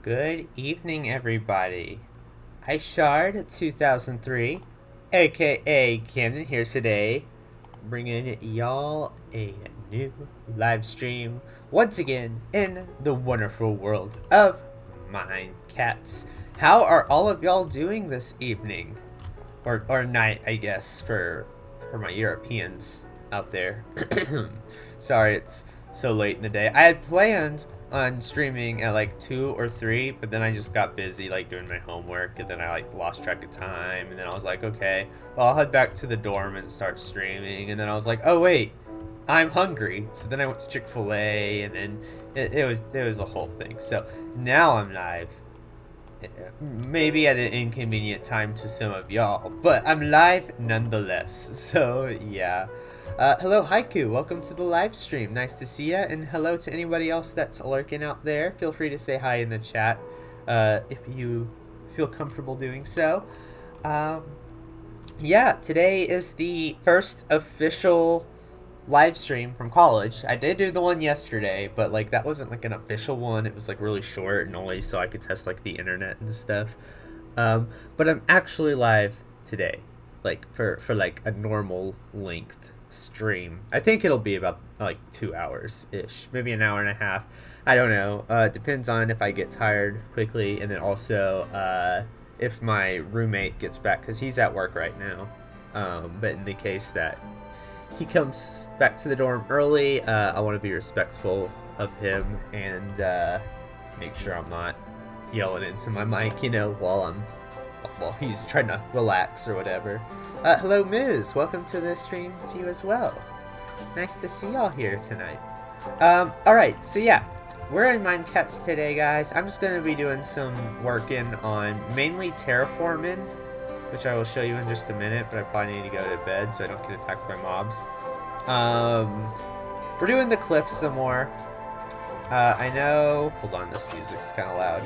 Good evening, everybody. 𝗦𝗢𝗖𝗓2003, aka Camden, here today, bringing y'all a new live stream once again in the wonderful world of Minecats. How are all of y'all doing this evening? Or night, I guess, for my Europeans out there. Sorry, it's so late in the day. I had planned on streaming at like 2 or 3, but then I just got busy like doing my homework, and then I like lost track of time, and then I was like, okay, well, I'll head back to the dorm and start streaming, and then I was like, oh wait, I'm hungry. So then I went to Chick-fil-A, and then it was a whole thing. So now I'm live, maybe at an inconvenient time to some of y'all, but I'm live nonetheless. So yeah. Hello Haiku, welcome to the live stream. Nice to see ya, and hello to anybody else that's lurking out there. Feel free to say hi in the chat if you feel comfortable doing so. Yeah, today is the first official live stream from college. I did do the one yesterday, but like that wasn't like an official one. It was like really short and only so I could test like the internet and stuff. But I'm actually live today, like for like a normal length stream. I think it'll be about like 2 hours ish, maybe an hour and a half. I don't know. Depends on if I get tired quickly, and then also if my roommate gets back, because he's at work right now. But in the case that he comes back to the dorm early, I want to be respectful of him and make sure I'm not yelling into my mic, you know, while he's trying to relax or whatever. Hello, Ms. Welcome to the stream to you as well. Nice to see y'all here tonight. Alright, so yeah, we're in Minecats today, guys. I'm just going to be doing some working on mainly terraforming, which I will show you in just a minute, but I probably need to go to bed so I don't get attacked by mobs. We're doing the cliffs some more. I know... Hold on, this music's kind of loud.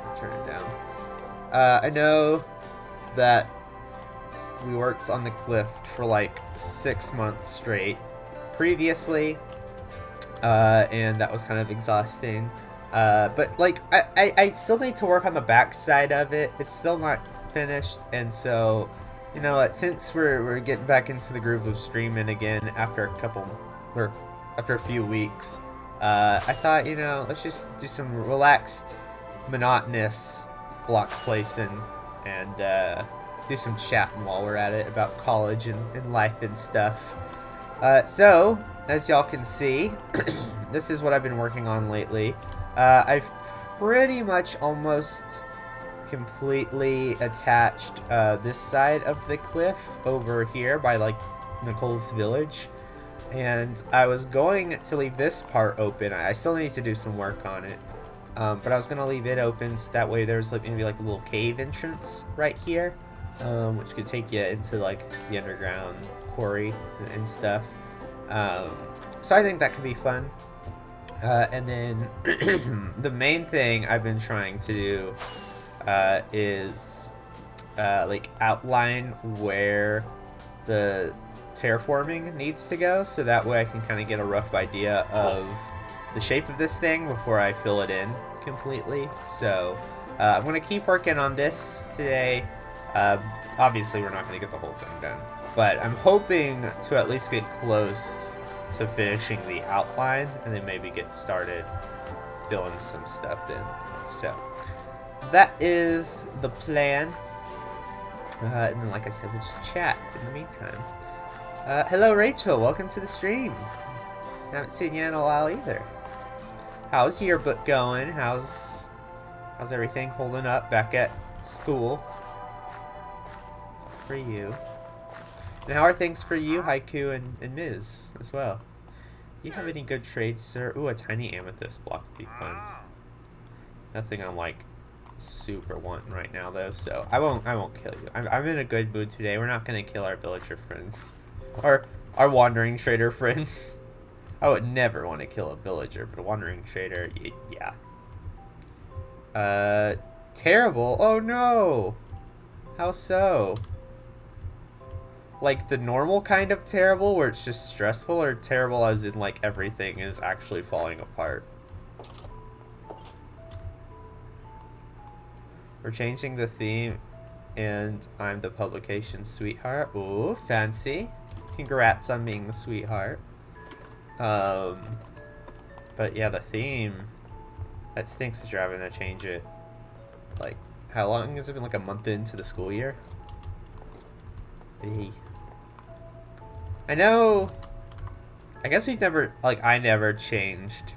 I'll turn it down. I know that we worked on the cliff for like 6 months straight previously, and that was kind of exhausting. But like, I still need to work on the back side of it. It's still not finished, and so, you know what, since we're getting back into the groove of streaming again after a few weeks, I thought, you know, let's just do some relaxed, monotonous block placing and do some chatting while we're at it about college and life and stuff. So, as y'all can see, this is what I've been working on lately. I've pretty much almost completely attached this side of the cliff over here by like Nicole's village, and I was going to leave this part open. I still need to do some work on it, but I was gonna leave it open so that way there's like maybe like a little cave entrance right here, which could take you into like the underground quarry and stuff. So I think that could be fun. And then the main thing I've been trying to do is like outline where the terraforming needs to go, so that way I can kind of get a rough idea of the shape of this thing before I fill it in completely. So I'm going to keep working on this today. Obviously we're not going to get the whole thing done, but I'm hoping to at least get close to finishing the outline and then maybe get started filling some stuff in. So that is the plan. And then, like I said, we'll just chat in the meantime. Hello, Rachel. Welcome to the stream. Haven't seen you in a while either. How's your book going? How's everything holding up back at school for you? And how are things for you, Haiku and Ms. as well? Do you have any good trades, sir? Ooh, a tiny amethyst block would be fun. Nothing I'm like super wanting right now though, so I won't kill you. I'm in a good mood today. We're not gonna kill our villager friends or our wandering trader friends. I would never want to kill a villager, but a wandering trader, yeah. Terrible. Oh no. How so? Like the normal kind of terrible where it's just stressful, or terrible as in like everything is actually falling apart? We're changing the theme, and I'm the publication sweetheart. Ooh, fancy. Congrats on being the sweetheart. But yeah, the theme. That stinks that you're having to change it. Like, how long has it been? Like a month into the school year? Hey. I know. I guess we've never, like, I never changed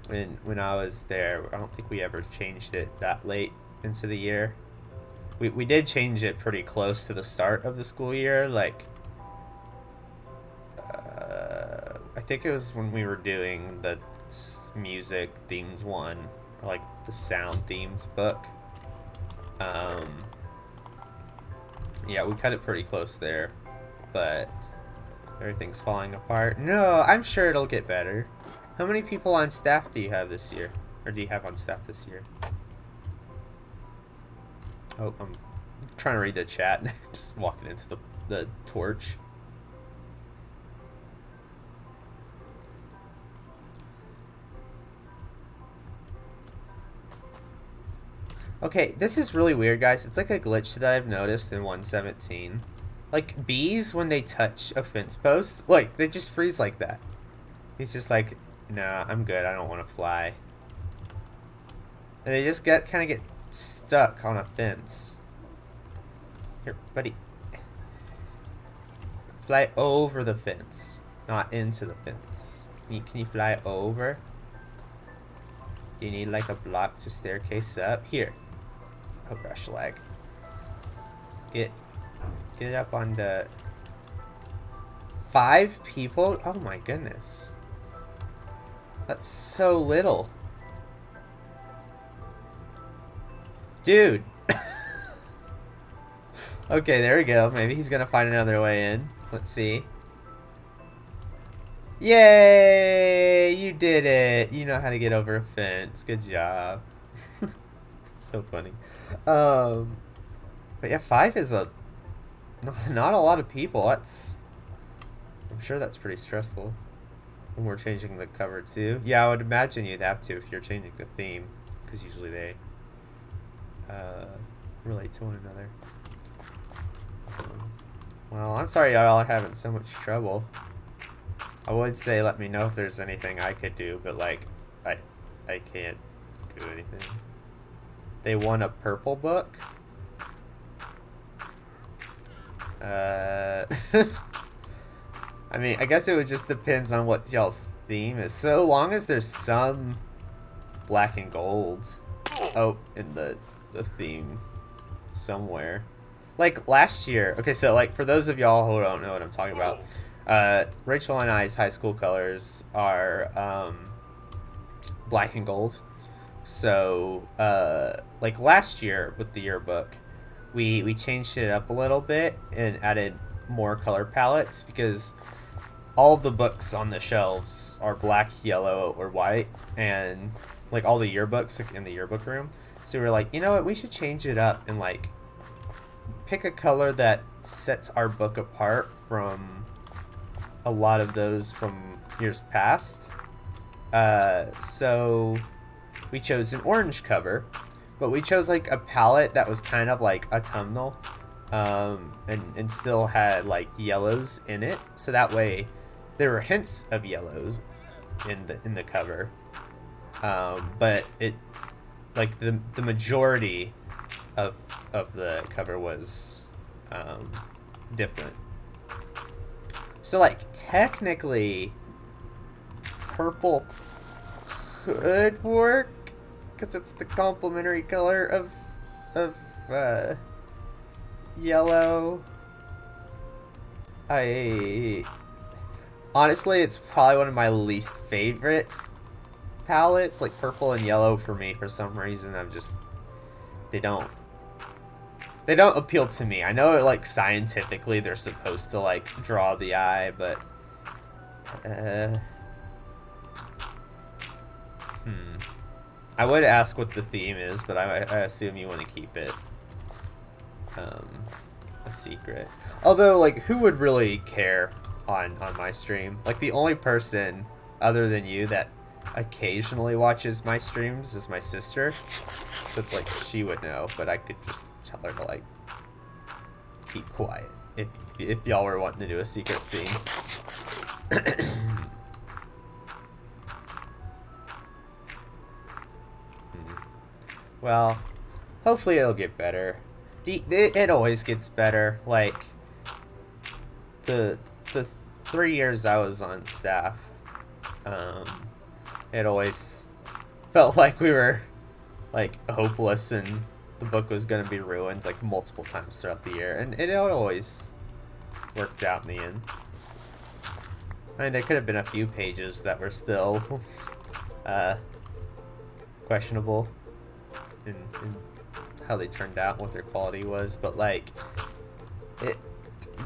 when I was there. I don't think we ever changed it that late into the year. We did change it pretty close to the start of the school year. Like, I think it was when we were doing the music themes one, or like the sound themes book. Yeah, we cut it pretty close there, but everything's falling apart. No, I'm sure it'll get better. How many people on staff do you have this year? Or do you have on staff this year? Oh, I'm trying to read the chat. Just walking into the torch. Okay, this is really weird, guys. It's like a glitch that I've noticed in 1.17. Like, bees, when they touch a fence post, like, they just freeze like that. He's just like, nah, I'm good. I don't want to fly. And they just kind of get stuck on a fence. Here, buddy. Fly over the fence, not into the fence. Can you fly over? Do you need like a block to staircase up? Here. Oh gosh, lag. Get up on the 5 people? Oh my goodness. That's so little. Dude. Okay, there we go. Maybe he's gonna find another way in. Let's see. Yay! You did it. You know how to get over a fence. Good job. So funny. But yeah, 5 is not a lot of people. I'm sure that's pretty stressful. When we're changing the cover too. Yeah, I would imagine you'd have to if you're changing the theme, because usually they relate to one another. Well, I'm sorry y'all are having so much trouble. I would say let me know if there's anything I could do, but like I can't do anything. They won a purple book. I mean, I guess it would just depends on what y'all's theme is. So long as there's some black and gold in the theme somewhere. Like last year, okay, so like for those of y'all who don't know what I'm talking about, Rachel and I's high school colors are black and gold. So like last year with the yearbook, we changed it up a little bit and added more color palettes because all of the books on the shelves are black, yellow, or white, and like all the yearbooks like in the yearbook room. So we were like, you know what, we should change it up and like pick a color that sets our book apart from a lot of those from years past. So we chose an orange cover, but we chose like a palette that was kind of like autumnal, and still had like yellows in it. So that way there were hints of yellows in the cover. But it like the majority of the cover was different. So like technically purple could work because it's the complementary color of yellow. Honestly, it's probably one of my least favorite palettes. Like purple and yellow for me, for some reason, they don't appeal to me. I know like scientifically they're supposed to like draw the eye, but I would ask what the theme is, but I assume you want to keep it a secret. Although, like, who would really care on my stream? Like, the only person other than you that occasionally watches my streams is my sister. So it's like she would know, but I could just tell her to like keep quiet if y'all were wanting to do a secret theme. Well, hopefully it'll get better. It always gets better. Like the 3 years I was on staff, it always felt like we were like hopeless and the book was gonna be ruined like multiple times throughout the year, and it always worked out in the end. I mean, there could have been a few pages that were still questionable in how they turned out and what their quality was, but like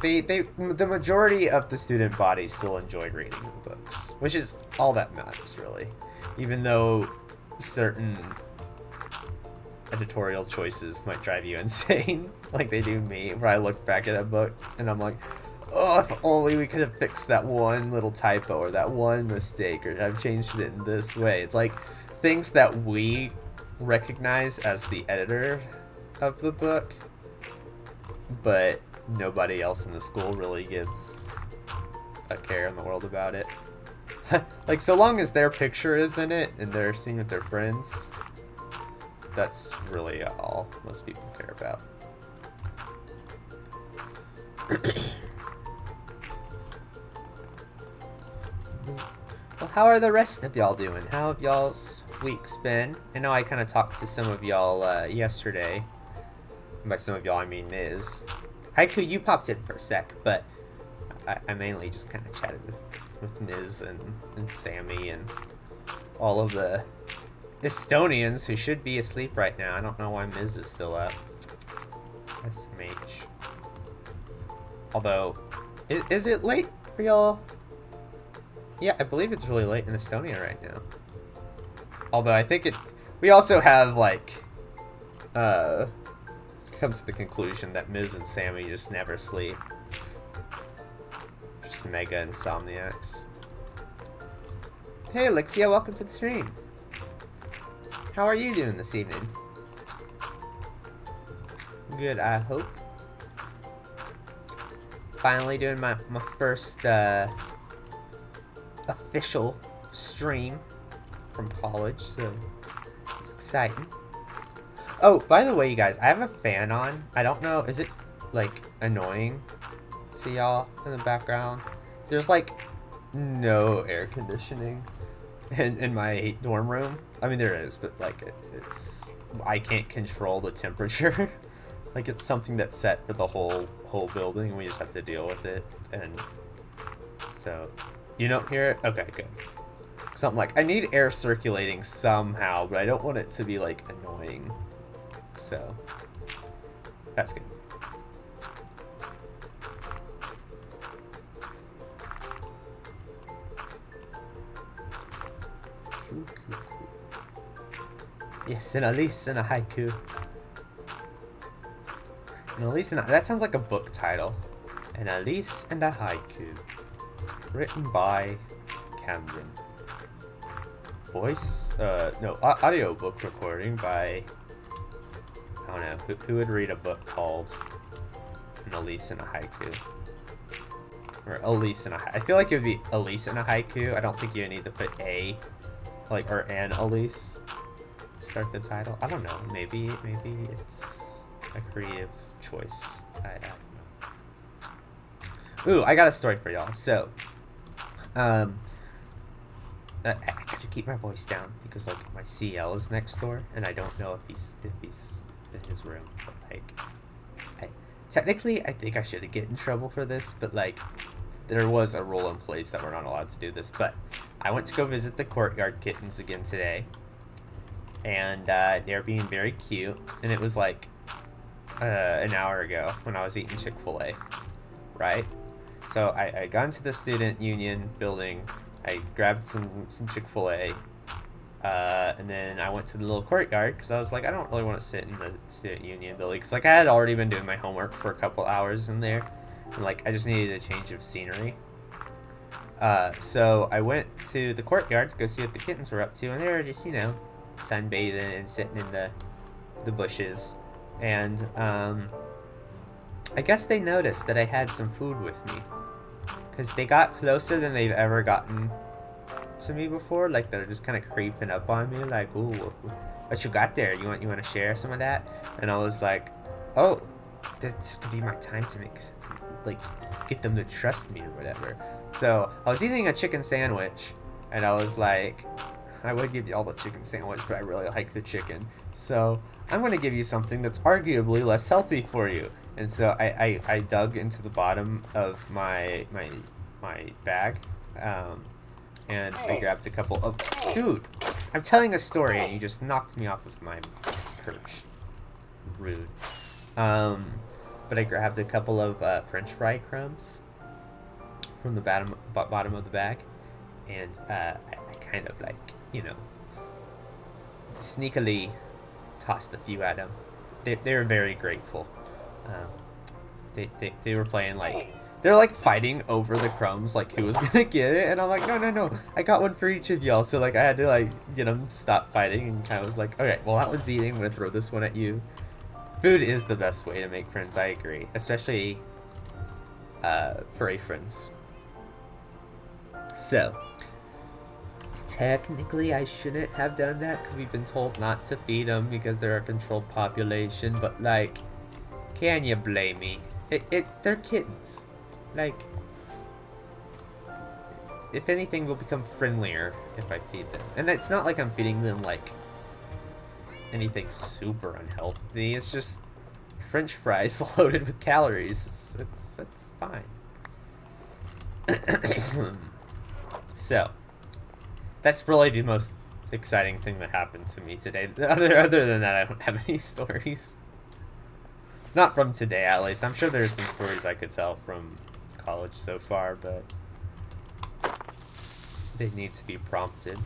the majority of the student body still enjoyed reading the books, which is all that matters, really. Even though certain editorial choices might drive you insane, like they do me, where I look back at a book and I'm like, oh, if only we could have fixed that one little typo or that one mistake or have changed it in this way. It's like things that we recognize as the editor of the book, but nobody else in the school really gives a care in the world about it. Like, so long as their picture is in it and they're seeing with their friends, that's really all most people care about. Well, how are the rest of y'all doing? How have y'all's weeks been? I know I kind of talked to some of y'all yesterday. By some of y'all, I mean Ms. Haiku, you popped in for a sec, but I mainly just kind of chatted with Ms. and Sammy and all of the Estonians who should be asleep right now. I don't know why Ms. is still up. SMH. Although, is it late for y'all? Yeah, I believe it's really late in Estonia right now. Although I think we also have like, comes to the conclusion that Ms. and Sammy just never sleep. Just mega insomniacs. Hey Alexia, welcome to the stream. How are you doing this evening? Good, I hope. Finally doing my first official stream from college, so it's exciting. Oh, by the way, you guys, I have a fan on. I don't know, is it like annoying to y'all in the background? There's like no air conditioning in my dorm room. I mean, there is, but like I can't control the temperature. Like, it's something that's set for the whole building. We just have to deal with it, and so you don't hear it? Okay, good. Something like, I need air circulating somehow, but I don't want it to be like annoying. So that's good. Cool. Yes, and Elise and a haiku. And Elise and that sounds like a book title. An Elise and a haiku. Written by Camden. Voice, no, audio book recording by, I don't know, who would read a book called An Elise and a Haiku? Or Elise and a Haiku. I feel like it would be Elise and a Haiku. I don't think you need to put a, like, or an Elise to start the title. I don't know, maybe it's a creative choice. I don't know. Ooh, I got a story for y'all. So, I have to keep my voice down because like my CL is next door, and I don't know if he's in his room. But like, technically, I think I shouldn't get in trouble for this, but like, there was a rule in place that we're not allowed to do this. But I went to go visit the courtyard kittens again today, and they're being very cute. And it was like an hour ago when I was eating Chick-fil-A, right? So I got into the student union building. I grabbed some Chick-fil-A, and then I went to the little courtyard because I was like, I don't really want to sit in the student union building because like I had already been doing my homework for a couple hours in there, and like I just needed a change of scenery. So I went to the courtyard to go see what the kittens were up to, and they were just, you know, sunbathing and sitting in the bushes. And I guess they noticed that I had some food with me, because they got closer than they've ever gotten to me before. Like, they're just kind of creeping up on me, like, ooh, what you got there? You want to share some of that? And I was like, oh, this could be my time to make, like, get them to trust me or whatever. So I was eating a chicken sandwich, and I was like, I would give you all the chicken sandwich, but I really like the chicken, so I'm gonna give you something that's arguably less healthy for you. And so I dug into the bottom of my bag, and I grabbed a couple of... Dude, I'm telling a story and you just knocked me off of my perch. Rude. But I grabbed a couple of French fry crumbs from the bottom of the bag, and I kind of, like, you know, sneakily tossed a few at them. They were very grateful. They were playing, like, they're like fighting over the crumbs, like who was gonna get it, and I'm like, no, I got one for each of y'all. So like I had to like get them to stop fighting, and kind of was like, okay, well that one's eating, I'm gonna throw this one at you. Food is the best way to make friends, I agree, especially furry friends. So technically I shouldn't have done that because we've been told not to feed them because they're a controlled population, but like, can you blame me? They're kittens. Like, if anything, we'll become friendlier if I feed them. And it's not like I'm feeding them like anything super unhealthy. It's just French fries loaded with calories. It's fine. So that's really the most exciting thing that happened to me today. Other than that, I don't have any stories. Not from today, at least. I'm sure there's some stories I could tell from college so far, but they need to be prompted.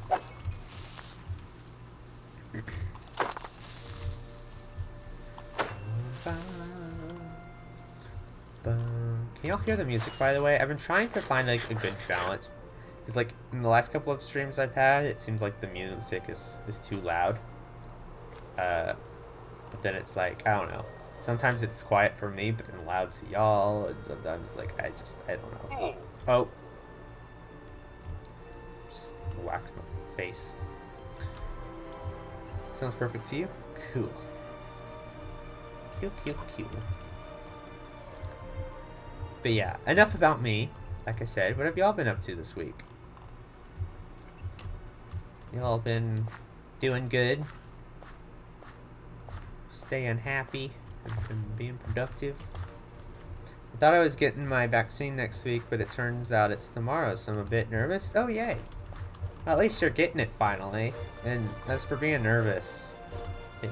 Can y'all hear the music, by the way? I've been trying to find like a good balance, because like in the last couple of streams I've had, it seems like the music is too loud. But then it's like, I don't know. Sometimes it's quiet for me, but then loud to y'all, and sometimes like I don't know. Oh, just whacked my face. Sounds perfect to you? Cool. Cute. But yeah, enough about me. Like I said, what have y'all been up to this week? Y'all been doing good? Staying happy and being productive? I thought I was getting my vaccine next week, but it turns out it's tomorrow, so I'm a bit nervous. Oh yay! Well, at least you're getting it finally. And as for being nervous,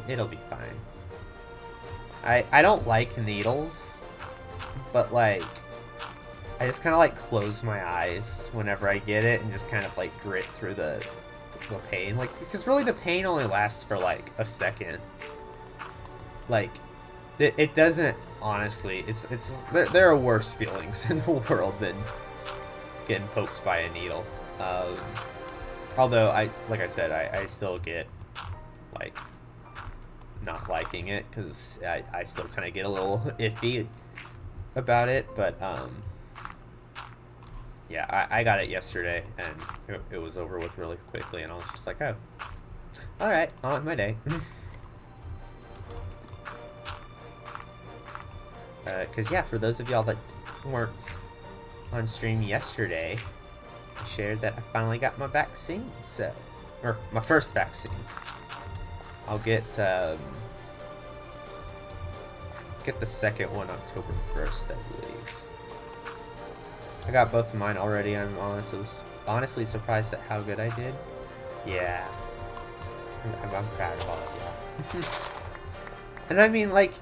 it'll be fine. I don't like needles, but like, I just kind of like close my eyes whenever I get it and just kind of like grit through the pain. Like, because really the pain only lasts for like a second. Like, it doesn't, honestly, there are worse feelings in the world than getting poked by a needle. Although, like I said, I still get, like, not liking it, because I still kind of get a little iffy about it, but, yeah, I got it yesterday, and it was over with really quickly, and I was just like, oh, alright, on with my day. Because, yeah, for those of y'all that weren't on stream yesterday, I shared that I finally got my vaccine, so, or my first vaccine. I'll get the second one October 1st, I believe. I got both of mine already. I'm honestly surprised at how good I did. Yeah. I'm proud of all of y'all. And I mean, like,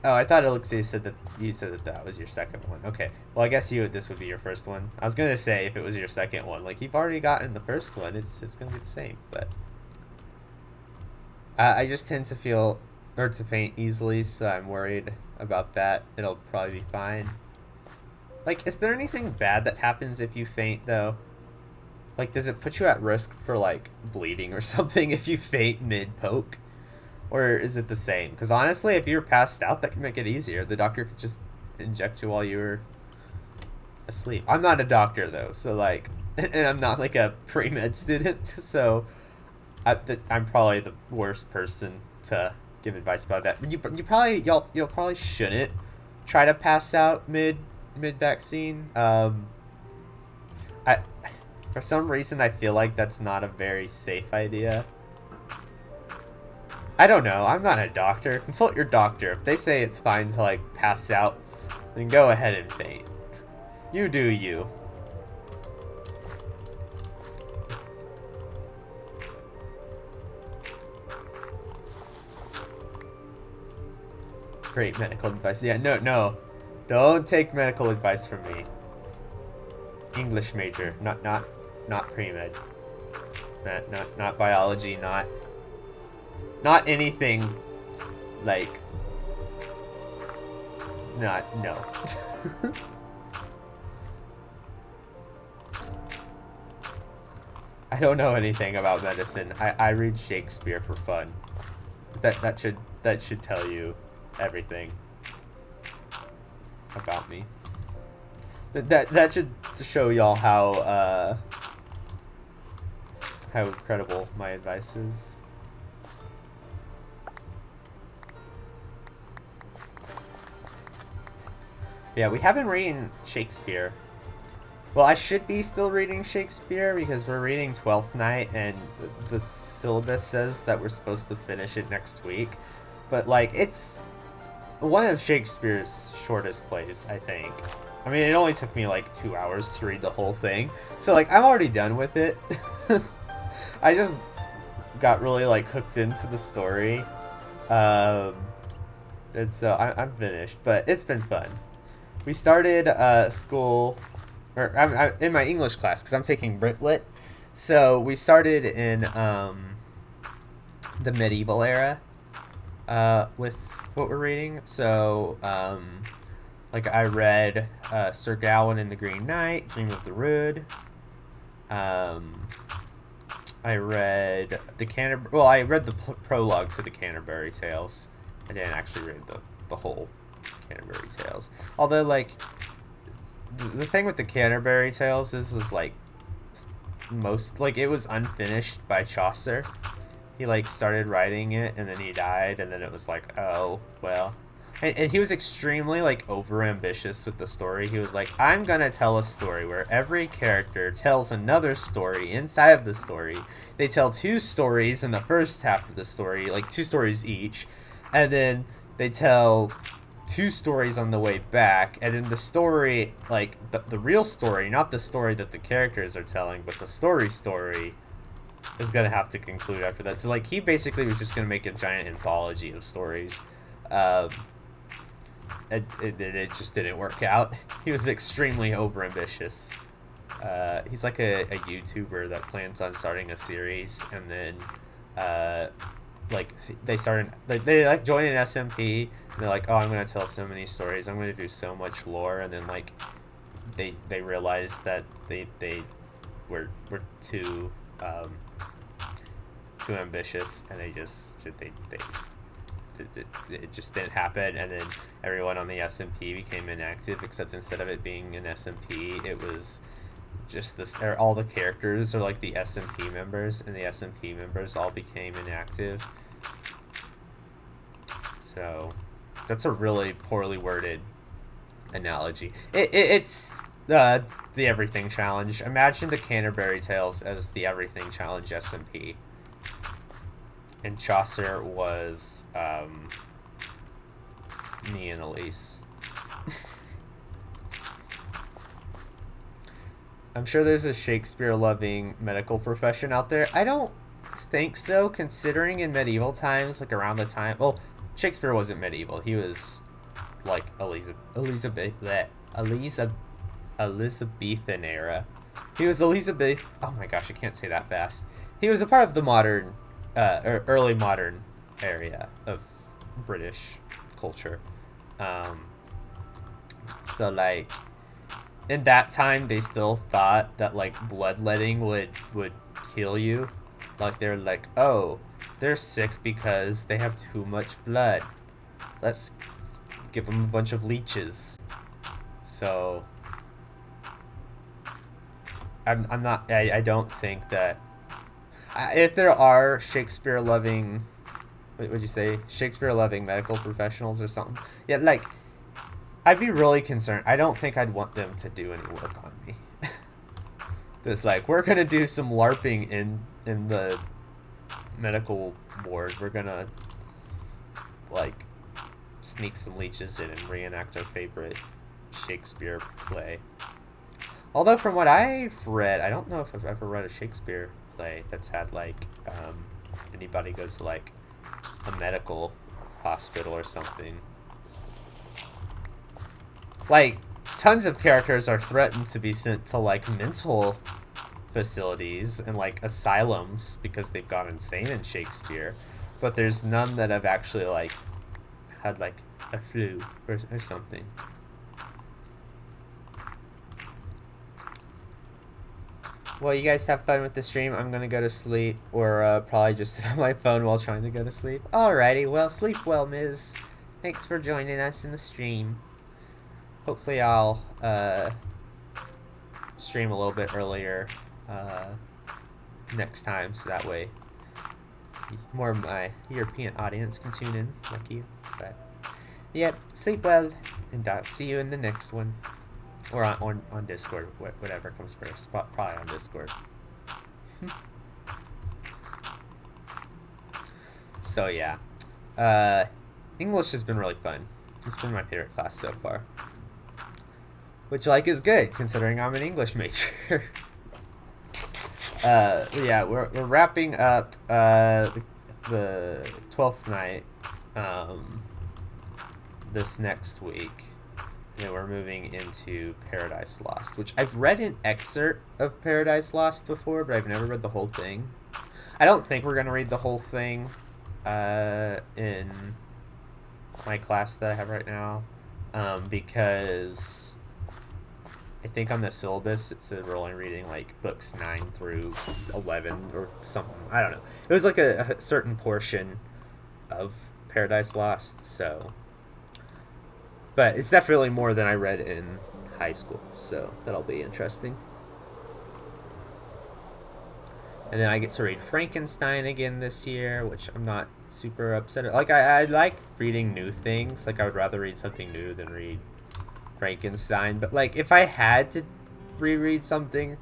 oh, I thought Elixir said that you said that was your second one. Okay. Well, I guess this would be your first one. I was gonna say if it was your second one, like you've already gotten the first one, it's gonna be the same. But I just tend to faint easily, so I'm worried about that. It'll probably be fine. Like, is there anything bad that happens if you faint, though? Like, does it put you at risk for, like, bleeding or something if you faint mid-poke? Or is it the same? Because honestly, if you're passed out, that can make it easier. The doctor could just inject you while you're asleep. I'm not a doctor, though, so, like... And I'm not, like, a pre-med student, so... I'm probably the worst person to give advice about that. But you'll probably shouldn't try to pass out mid vaccine. For some reason I feel like that's not a very safe idea. I don't know. I'm not a doctor. Consult your doctor. If they say it's fine to like pass out, then go ahead and faint. You do you. Great medical advice. Yeah, no. Don't take medical advice from me. English major, not pre-med. Not biology, not anything like no. I don't know anything about medicine. I read Shakespeare for fun. That should tell you everything about me. That should show y'all how incredible my advice is. Yeah, we haven't reading Shakespeare. Well, I should be still reading Shakespeare because we're reading Twelfth Night, and the syllabus says that we're supposed to finish it next week. But like, it's one of Shakespeare's shortest plays, I think. I mean, it only took me like 2 hours to read the whole thing. So like, I'm already done with it. I just got really like hooked into the story. And so I'm finished, but it's been fun. We started school, or I'm in my English class because I'm taking Brit-Lit. So we started in the medieval era with what we're reading. So like I read Sir Gawain and the Green Knight, Dream of the Rood. I read I read the prologue to the Canterbury Tales. I didn't actually read the whole Canterbury Tales. Although, like, the thing with the Canterbury Tales is like, it was unfinished by Chaucer. He, like, started writing it, and then he died, and then it was like, oh, well. And he was extremely, like, over-ambitious with the story. He was like, I'm gonna tell a story where every character tells another story inside of the story. They tell 2 stories in the first half of the story, like, 2 stories each. And then they tell 2 stories on the way back. And then the story, like, the real story, not the story that the characters are telling, but the story is gonna have to conclude after that. So, like, he basically was just gonna make a giant anthology of stories. It just didn't work out. He was extremely overambitious. He's like a YouTuber that plans on starting a series, and then like they like join an SMP, and they're like, oh, I'm gonna tell so many stories, I'm gonna do so much lore, and then like they realized that they were too ambitious, and it just didn't happen, and then everyone on the SMP became inactive, except instead of it being an SMP, it was just all the characters are like the SMP members, and the SMP members all became inactive. So that's a really poorly worded analogy. It's the Everything Challenge. Imagine the Canterbury Tales as the Everything Challenge SMP. And Chaucer was me and Elise. I'm sure there's a Shakespeare-loving medical profession out there. I don't think so, considering in medieval times, like around the time... Well, Shakespeare wasn't medieval. He was like Elizabethan era. He was Elizabeth... Oh my gosh, I can't say that fast. He was a part of the modern... or early modern area of British culture. So like in that time they still thought that like bloodletting would kill you. Like they're like, oh, they're sick because they have too much blood. Let's give them a bunch of leeches. So I'm not. I don't think that if there are Shakespeare-loving, what would you say, Shakespeare-loving medical professionals or something? Yeah, like I'd be really concerned. I don't think I'd want them to do any work on me. Just like, we're gonna do some LARPing in the medical ward. We're gonna like sneak some leeches in and reenact our favorite Shakespeare play. Although from what I've read, I don't know if I've ever read a Shakespeare play that's had like anybody go to like a medical hospital or something. Like, tons of characters are threatened to be sent to like mental facilities and like asylums because they've gone insane in Shakespeare, but there's none that have actually like had like a flu or something. Well, you guys have fun with the stream. I'm gonna go to sleep, or probably just sit on my phone while trying to go to sleep. Alrighty, well, sleep well, Ms. Thanks for joining us in the stream. Hopefully I'll stream a little bit earlier next time, so that way more of my European audience can tune in, like you. But yeah, sleep well, and I'll see you in the next one. Or on Discord, whatever comes first. Probably on Discord. So yeah, English has been really fun. It's been my favorite class so far, which like is good considering I'm an English major. Yeah, we're wrapping up the 12th night this next week. And we're moving into Paradise Lost, which I've read an excerpt of Paradise Lost before, but I've never read the whole thing. I don't think we're going to read the whole thing in my class that I have right now, because I think on the syllabus it said we're only reading like books 9 through 11 or something. I don't know. It was like a certain portion of Paradise Lost, so... But it's definitely more than I read in high school, so that'll be interesting. And then I get to read Frankenstein again this year, which I'm not super upset. Like, I like reading new things. Like, I would rather read something new than read Frankenstein. But, like, if I had to reread something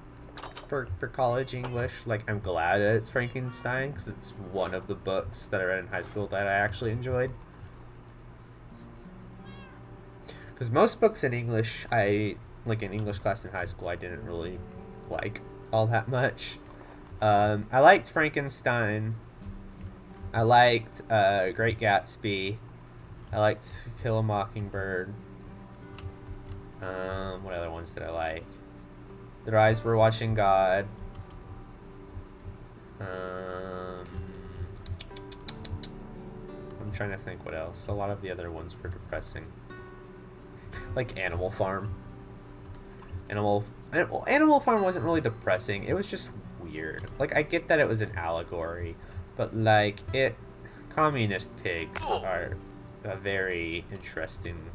for college English, like, I'm glad that it's Frankenstein, because it's one of the books that I read in high school that I actually enjoyed. Because most books in English, like in English class in high school, I didn't really like all that much. I liked Frankenstein. I liked Great Gatsby. I liked Kill a Mockingbird. What other ones did I like? Their Eyes Were Watching God. I'm trying to think what else. A lot of the other ones were depressing. Like Animal Farm. Animal Farm wasn't really depressing. It was just weird. Like, I get that it was an allegory, but like communist pigs are a very interesting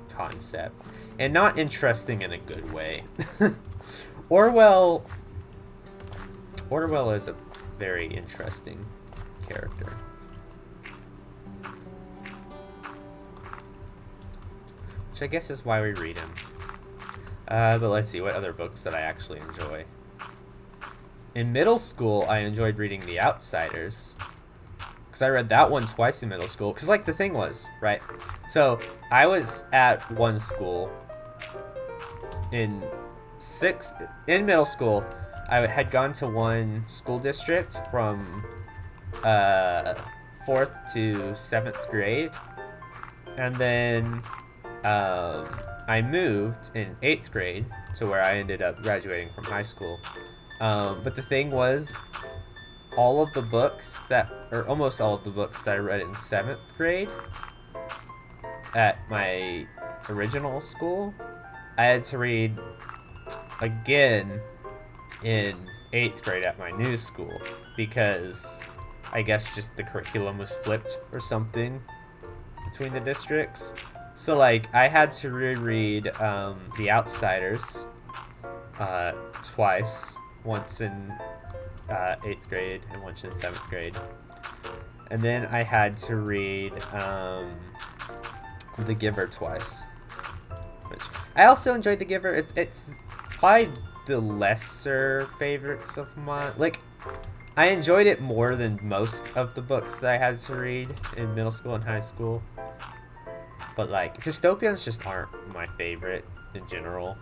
concept, and not interesting in a good way. Orwell is a very interesting character. Which I guess is why we read him. But let's see, what other books did I actually enjoy? In middle school, I enjoyed reading The Outsiders. Because I read that one twice in middle school. Because, like, the thing was, right? So, I was at one school in middle school. I had gone to one school district from 4th to 7th grade. And then... I moved in 8th grade to where I ended up graduating from high school. But the thing was, all of the books almost all of the books that I read in 7th grade at my original school I had to read again in 8th grade at my new school because I guess just the curriculum was flipped or something between the districts. So like I had to reread The Outsiders twice, once in 8th grade and once in 7th grade. And then I had to read The Giver twice. Which I also enjoyed The Giver. It's probably the lesser favorites of mine. Like, I enjoyed it more than most of the books that I had to read in middle school and high school. But like, dystopians just aren't my favorite in general.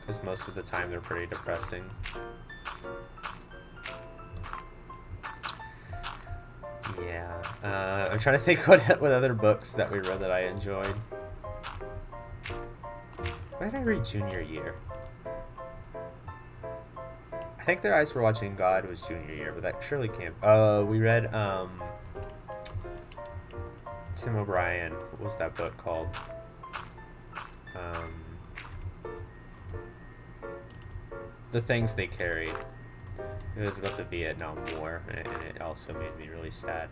Because most of the time they're pretty depressing. Yeah, I'm trying to think what other books that we read that I enjoyed. What did I read junior year? I think Their Eyes Were Watching God was junior year, but that surely can't. We read Tim O'Brien. What was that book called? The Things They Carried. It was about the Vietnam War, and it also made me really sad.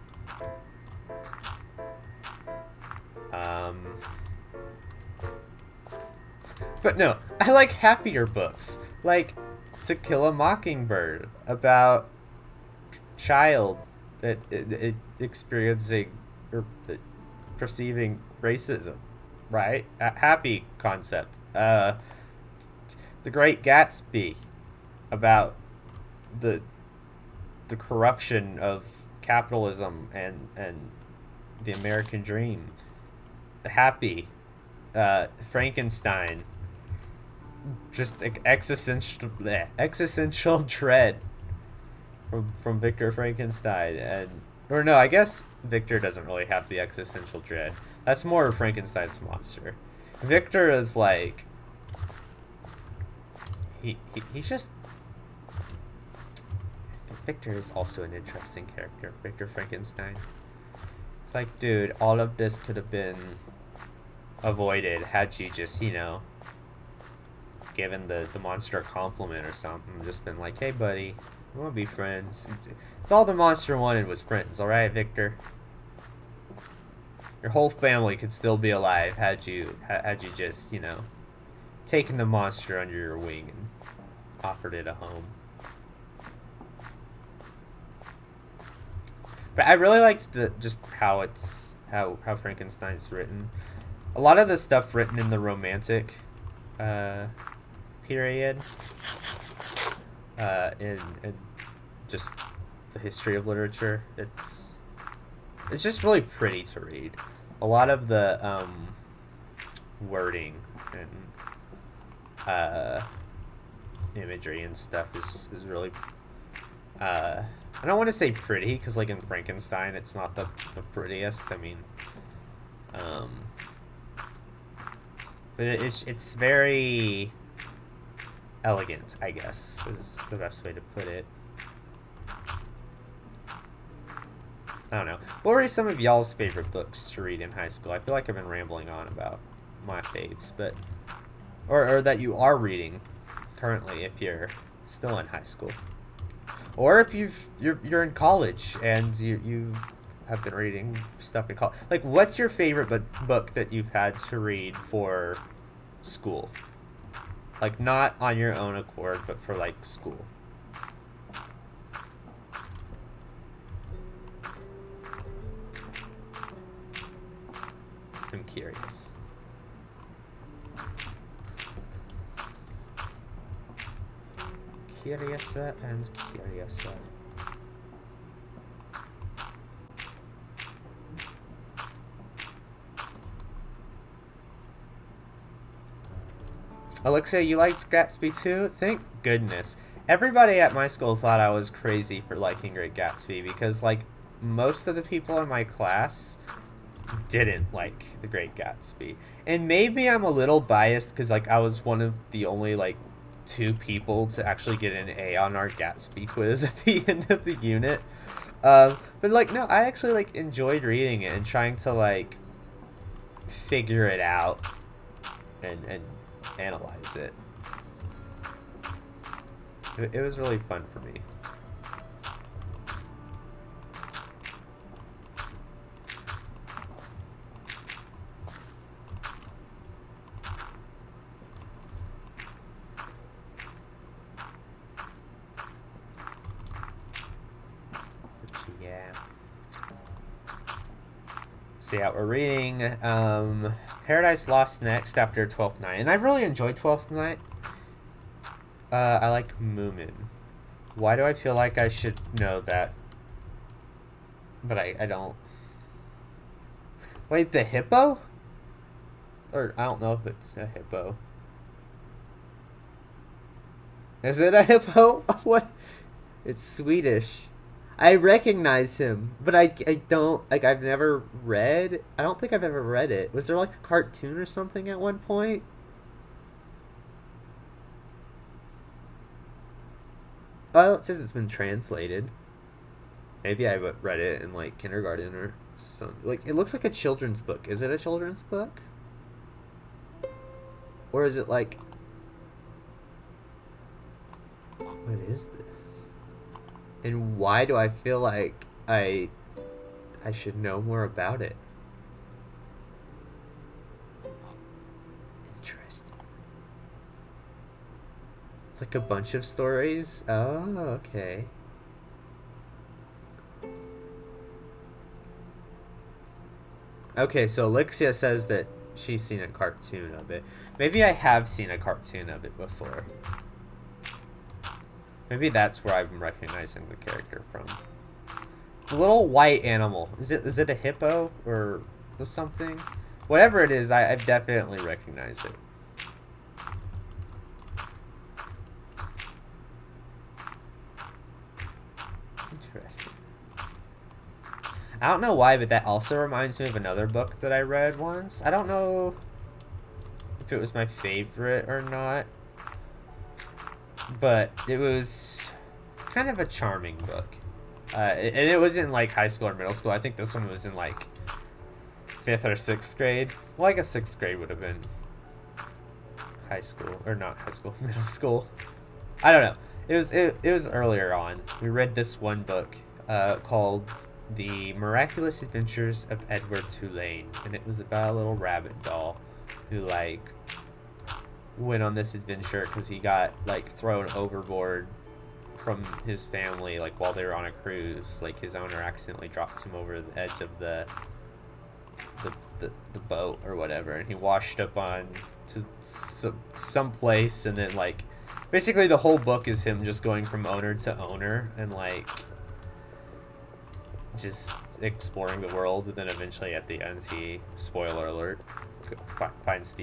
But no, I like happier books, like To Kill a Mockingbird, about child experiencing or perceiving racism, right? A happy concept. The Great Gatsby, about the corruption of capitalism and the American dream. Happy. Frankenstein. Just existential dread from Victor Frankenstein. And or no, I guess Victor doesn't really have the existential dread. That's more of Frankenstein's monster. Victor is like he's just Victor is also an interesting character. Victor Frankenstein. It's like, dude, all of this could have been avoided had you just, you know, given the monster a compliment or something. Just been like, hey, buddy, we want to be friends. It's all the monster wanted was friends, all right, Victor? Your whole family could still be alive had you just, you know, taken the monster under your wing and offered it a home. But I really liked just how Frankenstein's written. A lot of the stuff written in the Romantic period, in just the history of literature, it's just really pretty to read. A lot of the wording and imagery and stuff is really I don't want to say pretty, because like in Frankenstein it's not the prettiest. I mean, but it's very elegant, I guess, is the best way to put it. I don't know. What were some of y'all's favorite books to read in high school? I feel like I've been rambling on about my faves, but or that you are reading currently if you're still in high school. Or if you're in college and you have been reading stuff in college. Like, what's your favorite book that you've had to read for school? Like, not on your own accord, but for, like, school. I'm curious. Curiouser and curiouser. Alexia, you liked Gatsby too? Thank goodness. Everybody at my school thought I was crazy for liking Great Gatsby because, like, most of the people in my class didn't like The Great Gatsby. And maybe I'm a little biased because, like, I was one of the only, like, 2 people to actually get an A on our Gatsby quiz at the end of the unit. But, like, no, I actually, like, enjoyed reading it and trying to, like, figure it out. and analyze it. It was really fun for me. Yeah. So yeah, we're reading Paradise Lost next after 12th Night. And I really enjoyed 12th Night. I like Moomin. Why do I feel like I should know that? But I don't. Wait, the hippo? Or I don't know if it's a hippo. Is it a hippo? What? It's Swedish. I recognize him, but I don't, like, I've never read, I don't think I've ever read it. Was there like a cartoon or something at one point? Oh, it says it's been translated. Maybe I read it in like kindergarten or something. Like, it looks like a children's book. Is it a children's book? Or is it like, what is this? And why do I feel like I should know more about it? Interesting. It's like a bunch of stories. Oh, okay. Okay, so Lixia says that she's seen a cartoon of it. Maybe I have seen a cartoon of it before. Maybe that's where I'm recognizing the character from. The little white animal. Is it a hippo or something? Whatever it is, I've definitely recognized it. Interesting. I don't know why, but that also reminds me of another book that I read once. I don't know if it was my favorite or not. But it was kind of a charming book. And it was in like high school or middle school. I think this one was in like 5th or 6th grade. Well, I guess 6th grade would have been high school. Or not high school, middle school. I don't know. It was earlier on. We read this one book called The Miraculous Adventures of 𝗦𝗦𝗖𝗜𝗔𝗟𝗦. And it was about a little rabbit doll who like went on this adventure because he got like thrown overboard from his family like while they were on a cruise. Like his owner accidentally dropped him over the edge of the boat or whatever, and he washed up on to some place, and then like basically the whole book is him just going from owner to owner and like just exploring the world, and then eventually at the end he, spoiler alert, finds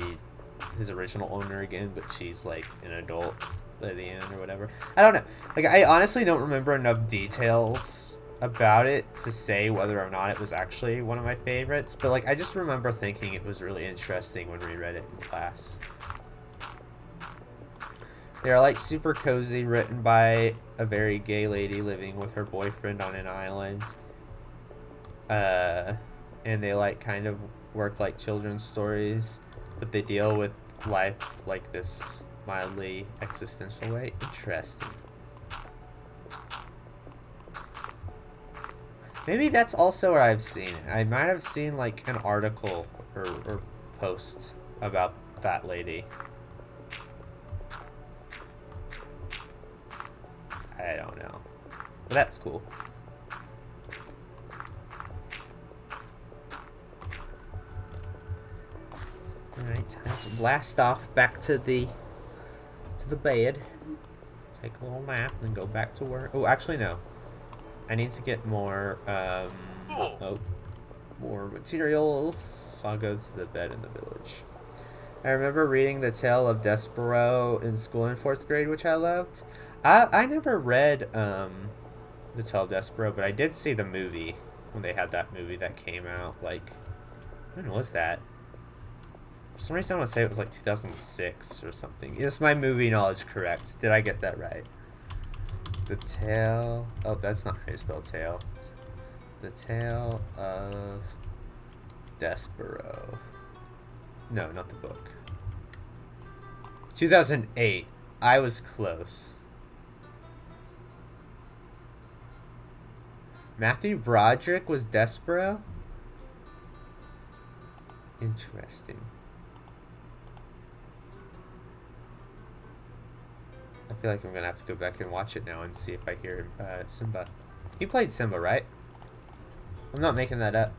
his original owner again, but she's like an adult by the end or whatever. I don't know. Like, I honestly don't remember enough details about it to say whether or not it was actually one of my favorites, but like I just remember thinking it was really interesting when we read it in class. They're like super cozy, written by a very gay lady living with her boyfriend on an island. And they like kind of work like children's stories, but they deal with life like this mildly existential way. Interesting. Maybe that's also where I've seen it. I might have seen like an article or post about that lady. I don't know. But that's cool. Alright, time to blast off back to the bed. Take a little nap and then go back to work. Oh, actually no. I need to get more more materials. So I'll go to the bed in the village. I remember reading the tale of 𝗦𝗦𝗖𝗜𝗔𝗟𝗦 in school in 4th grade, which I loved. I never read the tale of 𝗦𝗦𝗖𝗜𝗔𝗟𝗦, but I did see the movie when they had that movie that came out. Like, when was that? For some reason I want to say it was like 2006 or something. Is my movie knowledge correct? Did I get that right? The tale... Oh, that's not how you spell tale. The tale of 𝗦𝗦𝗧𝗏𝗏𝗧. No, not the book. 2008. I was close. 𝗦𝗢𝗓𝗦 was 𝗦𝗓𝗓? Interesting. I feel like I'm gonna have to go back and watch it now and see if I hear 𝗦𝗢𝗓. He played 𝗦𝗓𝗓, right? I'm not making that up.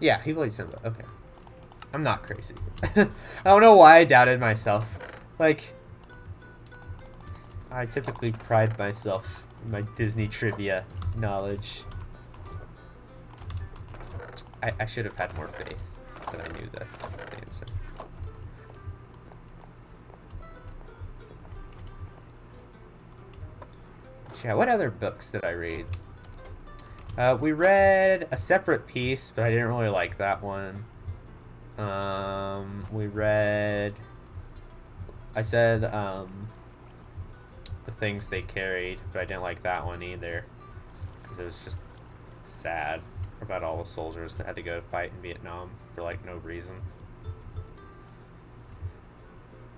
Yeah, he played 𝗦𝗓𝗓. Okay. I'm not crazy. I don't know why I doubted myself. Like, I typically pride myself in my Disney trivia knowledge. I should have had more faith that I knew the answer. Yeah, what other books did I read? We read A Separate Piece, but I didn't really like that one. We read... I said, The Things They Carried, but I didn't like that one either. Because it was just sad about all the soldiers that had to go fight in Vietnam for, like, no reason.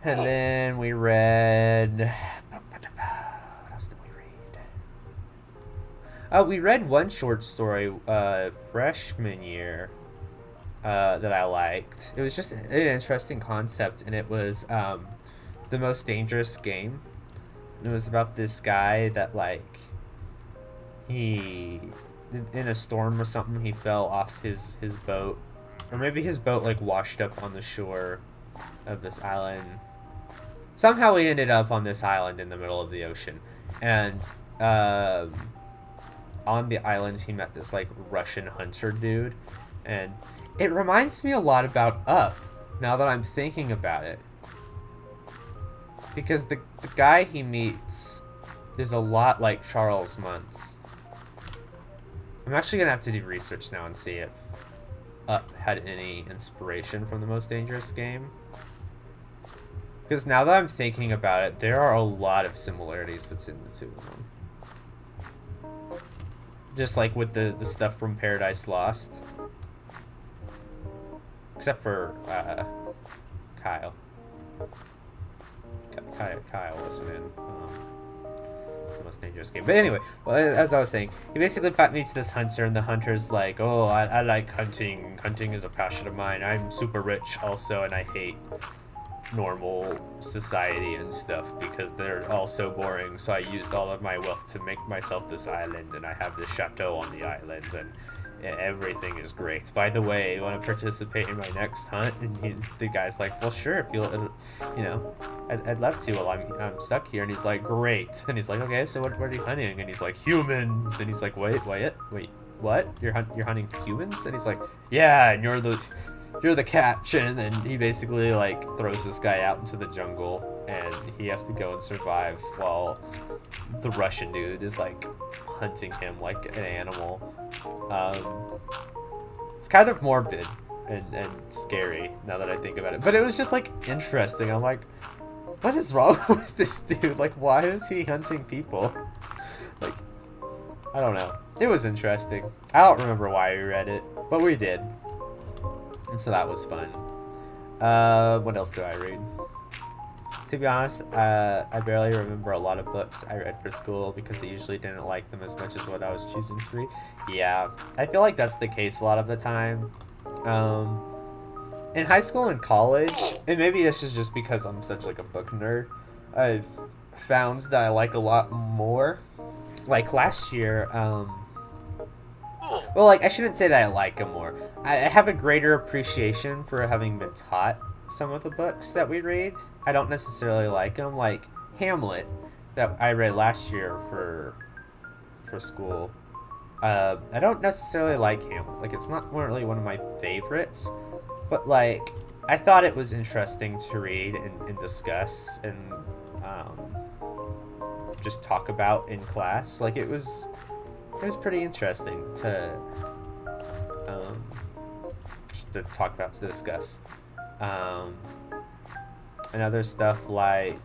And then we read... What else did we read? We read one short story, freshman year, that I liked. It was just an interesting concept, and it was The Most Dangerous Game. And it was about this guy that, like, he, in a storm or something, he fell off his boat. Or maybe his boat, like, washed up on the shore of this island. Somehow he ended up on this island in the middle of the ocean. And, on the islands, he met this, like, Russian hunter dude. And it reminds me a lot about Up, now that I'm thinking about it. Because the guy he meets is a lot like Charles Muntz. I'm actually going to have to do research now and see if Up had any inspiration from The Most Dangerous Game. Because now that I'm thinking about it, there are a lot of similarities between the two of them. Just like with the stuff from Paradise Lost. Except for Kyle. Kyle wasn't in The Most Dangerous Game. But anyway, well, as I was saying, he basically meets this hunter, and the hunter's like, oh, I like hunting. Hunting is a passion of mine. I'm super rich also, and I hate normal society and stuff because they're all so boring. So I used all of my wealth to make myself this island, and I have this chateau on the island, and everything is great. By the way, you want to participate in my next hunt? And the guy's like, well, sure, if you'll, you know, I'd love to. Well, I'm stuck here. And he's like, great. And he's like, okay, so what are you hunting? And he's like, humans. And he's like, wait, what? You're hunting humans? And he's like, yeah, and you're the catch. And then he basically, like, throws this guy out into the jungle, and he has to go and survive while the Russian dude is, like, hunting him like an animal. It's kind of morbid and scary now that I think about it, but it was just, like, interesting. I'm like, what is wrong with this dude? Like, why is he hunting people? Like, I don't know. It was interesting. I don't remember why we read it, but we did. And so that was fun. What else do I read? To be honest, I barely remember a lot of books I read for school because I usually didn't like them as much as what I was choosing to read. Yeah, I feel like that's the case a lot of the time. In high school and college, and maybe this is just because I'm such, like, a book nerd, I've found that I like a lot more. Like, last year, well, like, I shouldn't say that I like them more. I have a greater appreciation for having been taught some of the books that we read. I don't necessarily like them. Like, Hamlet, that I read last year for school. I don't necessarily like Hamlet. Like, it's not really one of my favorites. But, like, I thought it was interesting to read and discuss and just talk about in class. Like, it was pretty interesting to just to talk about, to discuss. And other stuff like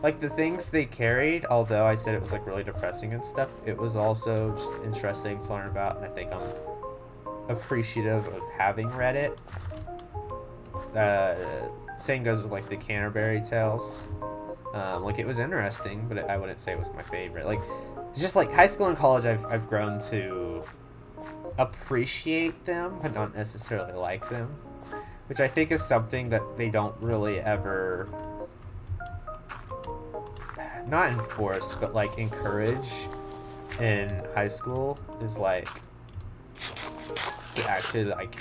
The Things They Carried, although I said it was, like, really depressing and stuff, it was also just interesting to learn about, and I think I'm appreciative of having read it. Same goes with like the Canterbury Tales. Like it was interesting, but I wouldn't say it was my favorite. Like just like high school and college, I've grown to appreciate them, but not necessarily like them, which I think is something that they don't really ever not enforce, but like encourage in high school is like to actually like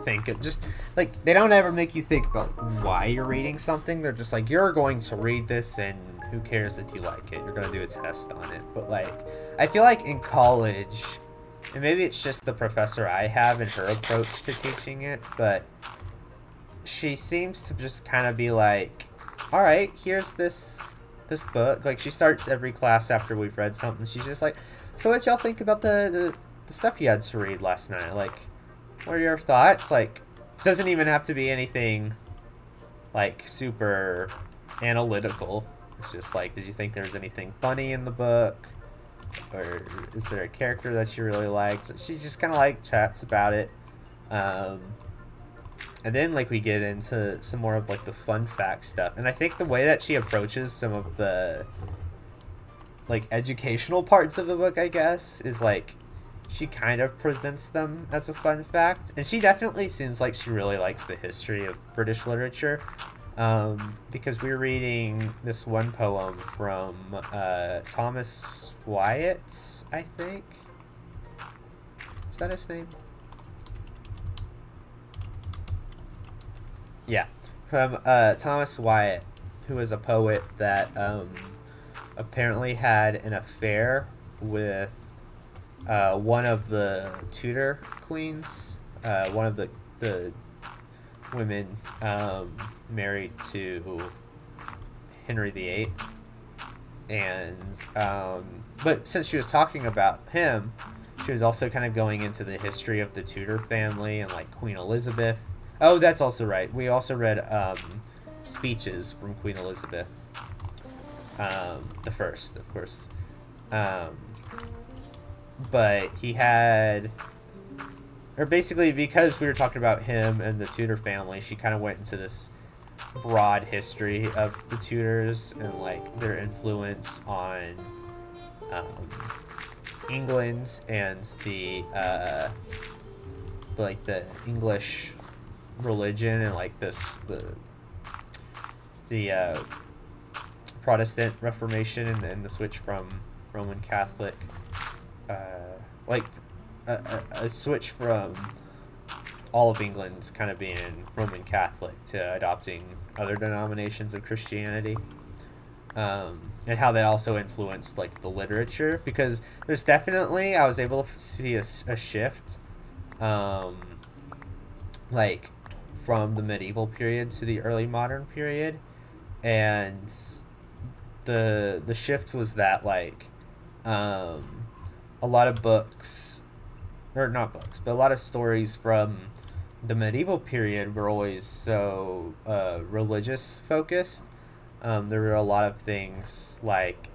think it just like they don't ever make you think about why you're reading something. They're just like, you're going to read this and who cares if you like it, you're going to do a test on it. But like I feel like in college, and maybe it's just the professor I have and her approach to teaching it, but she seems to just kind of be like, all right, here's this book. Like she starts every class after we've read something, she's just like, so what y'all think about the stuff you had to read last night? Like, what are your thoughts? Like, doesn't even have to be anything like super analytical. It's just like, did you think there was anything funny in the book, or is there a character that you really liked? She just kind of like chats about it, and then like we get into some more of like the fun fact stuff. And I think the way that she approaches some of the like educational parts of the book, I guess, is like she kind of presents them as a fun fact. And she definitely seems like she really likes the history of British literature, because we were reading this one poem from Thomas Wyatt, I think. Is that his name? Yeah, from Thomas Wyatt, who is a poet that apparently had an affair with one of the Tudor queens, one of the women married to Henry VIII. And but since she was talking about him, she was also kind of going into the history of the Tudor family and like Queen Elizabeth. Oh, that's also right. We also read speeches from Queen Elizabeth, the first, of course. But he had, or basically because we were talking about him and the Tudor family, she kind of went into this broad history of the Tudors and like their influence on England and the like the English religion and like the Protestant Reformation and the switch from Roman Catholic, like a switch from all of England's kind of being Roman Catholic to adopting other denominations of Christianity, and how that also influenced like the literature, because there's definitely, I was able to see a shift, like from the medieval period to the early modern period, and the shift was that like a lot of books, or not books, but a lot of stories from the medieval period were always so religious focused. There were a lot of things like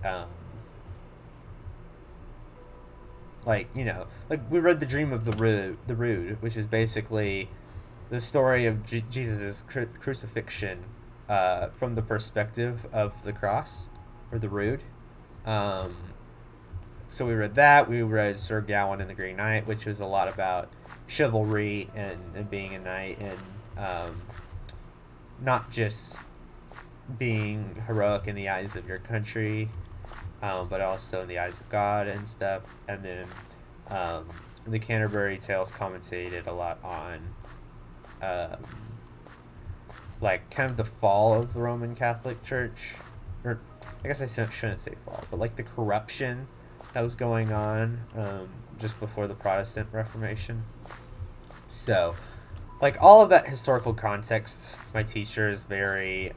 you know, like we read The Dream of the Rood, which is basically the story of Jesus' crucifixion from the perspective of the cross, or the Rood. So we read that. We read Sir Gawain and the Green Knight, which was a lot about chivalry and being a knight, and not just being heroic in the eyes of your country, but also in the eyes of God and stuff. And then the Canterbury Tales commentated a lot on like kind of the fall of the Roman Catholic Church, or I guess I shouldn't say fall, but like the corruption that was going on just before the Protestant Reformation. So like all of that historical context, my teacher is very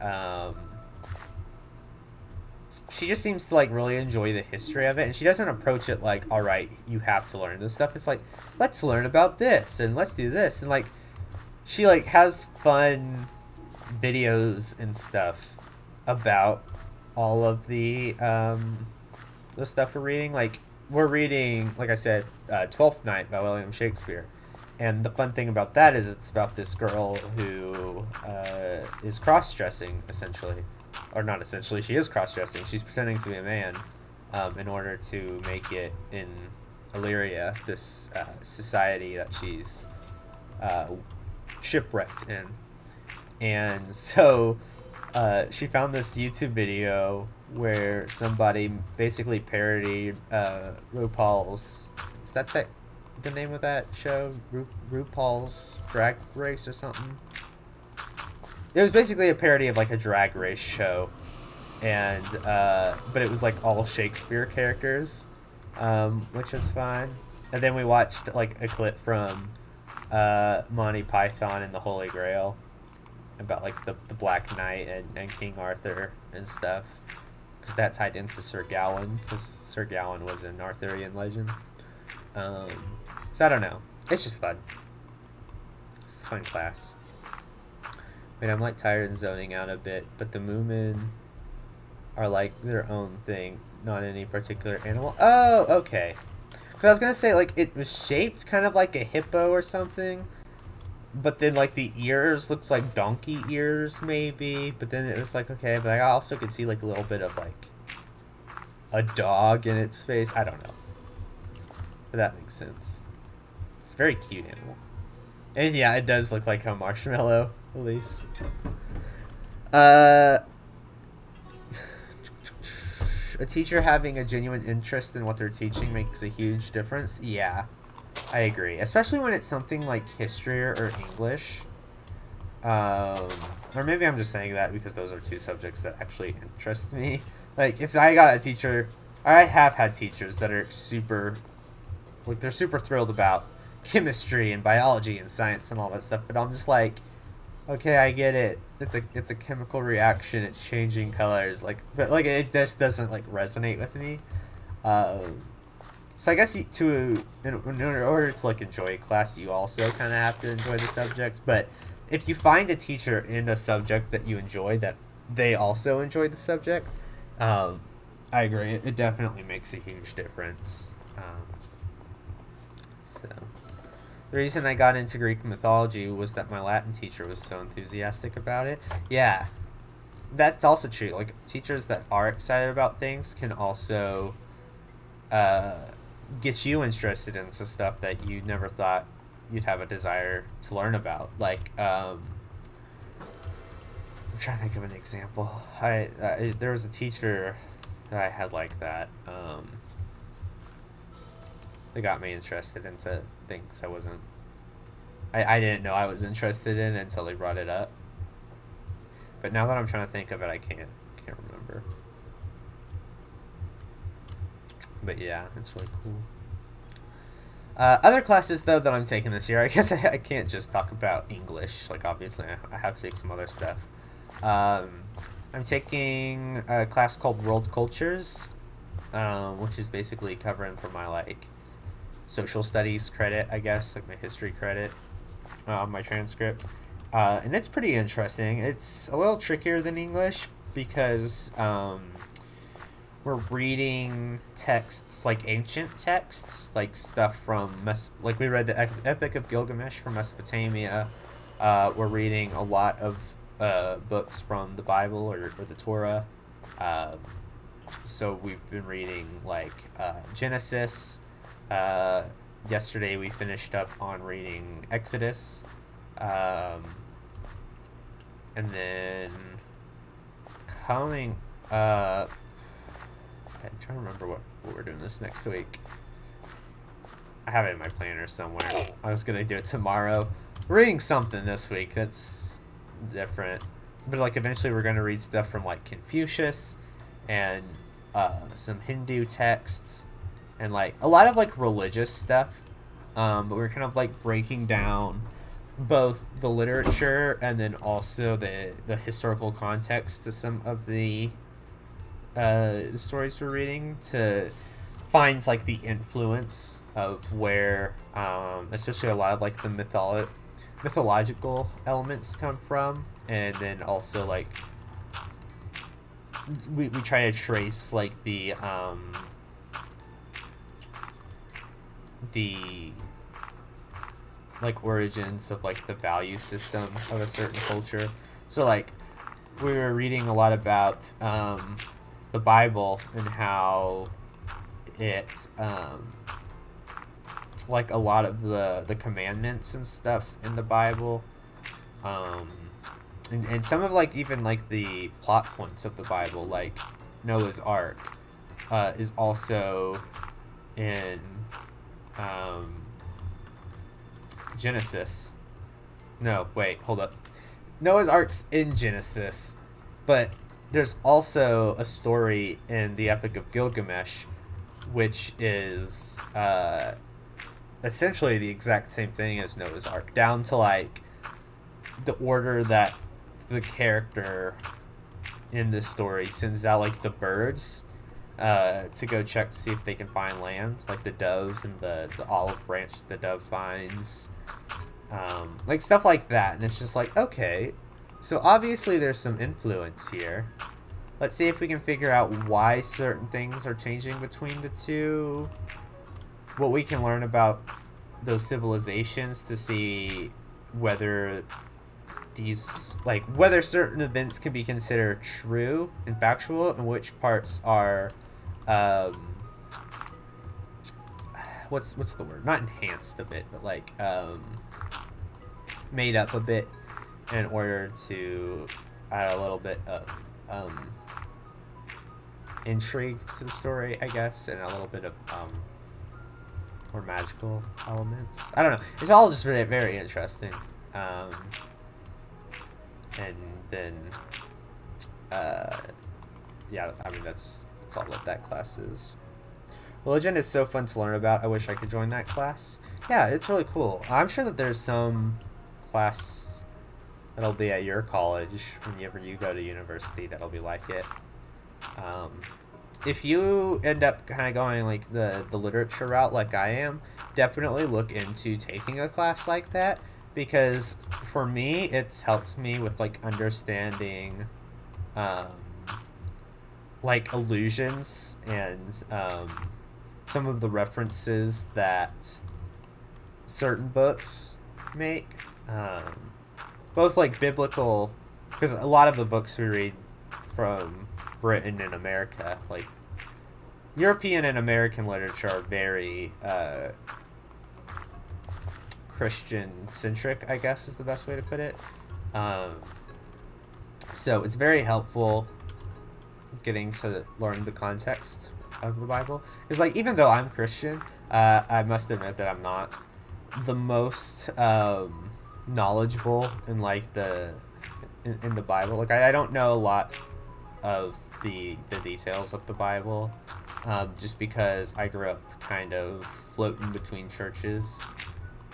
she just seems to like really enjoy the history of it, and she doesn't approach it like, all right, you have to learn this stuff. It's like, let's learn about this and let's do this, and like she like has fun videos and stuff about all of the stuff we're reading. Like we're reading, like I said, Twelfth Night by William Shakespeare, And the fun thing about that is it's about this girl who is cross-dressing, essentially. Or not essentially, she is cross-dressing. She's pretending to be a man in order to make it in Illyria, this society that she's shipwrecked in. And so she found this YouTube video where somebody basically parodied RuPaul's... Is that the name of that show? RuPaul's Drag Race or something? It was basically a parody of like a drag race show, and but it was like all Shakespeare characters, which was fun. And then we watched like a clip from Monty Python and the Holy Grail about like the Black Knight and King Arthur and stuff, because that tied into Sir Gawain, because Sir Gawain was an Arthurian legend. So I don't know. It's just fun. It's a fun class. I mean, I'm like tired and zoning out a bit, but the Moomin are like their own thing, not any particular animal. Oh, okay. Because I was gonna say like it was shaped kind of like a hippo or something, but then like the ears looked like donkey ears maybe. But then it was like okay, but I also could see like a little bit of like a dog in its face. I don't know, but that makes sense. It's a very cute animal, and yeah, it does look like a marshmallow. At least. A teacher having a genuine interest in what they're teaching makes a huge difference. Yeah, I agree. Especially when it's something like history or English. Or maybe I'm just saying that because those are two subjects that actually interest me. Like, if I got a teacher... I have had teachers that are super... Like, they're super thrilled about chemistry and biology and science and all that stuff. But I'm just like... Okay, I get it. It's a chemical reaction. It's changing colors. Like, but like it just doesn't like resonate with me. So I guess in order to like enjoy a class, you also kind of have to enjoy the subject. But if you find a teacher in a subject that you enjoy, that they also enjoy the subject, I agree. It definitely makes a huge difference. So. The reason I got into Greek mythology was that my Latin teacher was so enthusiastic about it. Yeah, that's also true. Like, teachers that are excited about things can also get you interested into stuff that you never thought you'd have a desire to learn about. Like, I'm trying to think of an example. There was a teacher that I had like that. They got me interested into things I didn't know I was interested in until they brought it up. But now that I'm trying to think of it, I can't remember. But yeah, it's really cool. Other classes though that I'm taking this year, I guess I can't just talk about English. Like obviously I have to take some other stuff. I'm taking a class called World Cultures, which is basically covering for my like social studies credit, I guess, like my history credit on my transcript. And it's pretty interesting. It's a little trickier than English because we're reading texts, like ancient texts, like stuff from, like we read the Epic of Gilgamesh from Mesopotamia. We're reading a lot of books from the Bible or the Torah. So we've been reading like Genesis. Yesterday we finished up on reading Exodus, and then coming up, I'm trying to remember what we're doing this next week. I have it in my planner somewhere. I was gonna do it tomorrow. We're reading something this week that's different, but like eventually we're gonna read stuff from like Confucius and some Hindu texts. And like a lot of like religious stuff, but we're kind of like breaking down both the literature and then also the historical context to some of the stories we're reading to find like the influence of where, especially a lot of like the mythological elements come from, and then also like we try to trace like the like origins of like the value system of a certain culture. So like we were reading a lot about the Bible and how it like a lot of the commandments and stuff in the Bible, and some of like even like the plot points of the Bible, like Noah's Ark, is also in Genesis. No, wait, hold up. Noah's Ark's in Genesis, but there's also a story in the Epic of Gilgamesh, which is essentially the exact same thing as Noah's Ark, down to like the order that the character in this story sends out like the birds to go check to see if they can find land, like the dove and the olive branch the dove finds, like stuff like that. And it's just like, okay, so obviously there's some influence here. Let's see if we can figure out why certain things are changing between the two, what we can learn about those civilizations to see whether these, like, whether certain events can be considered true and factual, and which parts are what's the word, not enhanced a bit, but like made up a bit in order to add a little bit of intrigue to the story, I guess, and a little bit of more magical elements. I don't know. It's all just very, very interesting. And then, yeah, I mean, that's all that that class is. Religion is so fun to learn about. I wish I could join that class. Yeah, it's really cool. I'm sure that there's some class that'll be at your college whenever you go to university that'll be like it. If you end up kind of going like the literature route like I am, definitely look into taking a class like that, because for me it's helped me with like understanding like allusions and some of the references that certain books make, both like biblical, because a lot of the books we read from Britain and America, like European and American literature, are very Christian centric, I guess is the best way to put it. So it's very helpful getting to learn the context of the Bible, because like even though I'm Christian, I must admit that I'm not the most knowledgeable in like in the Bible. Like I don't know a lot of the details of the Bible, just because I grew up kind of floating between churches,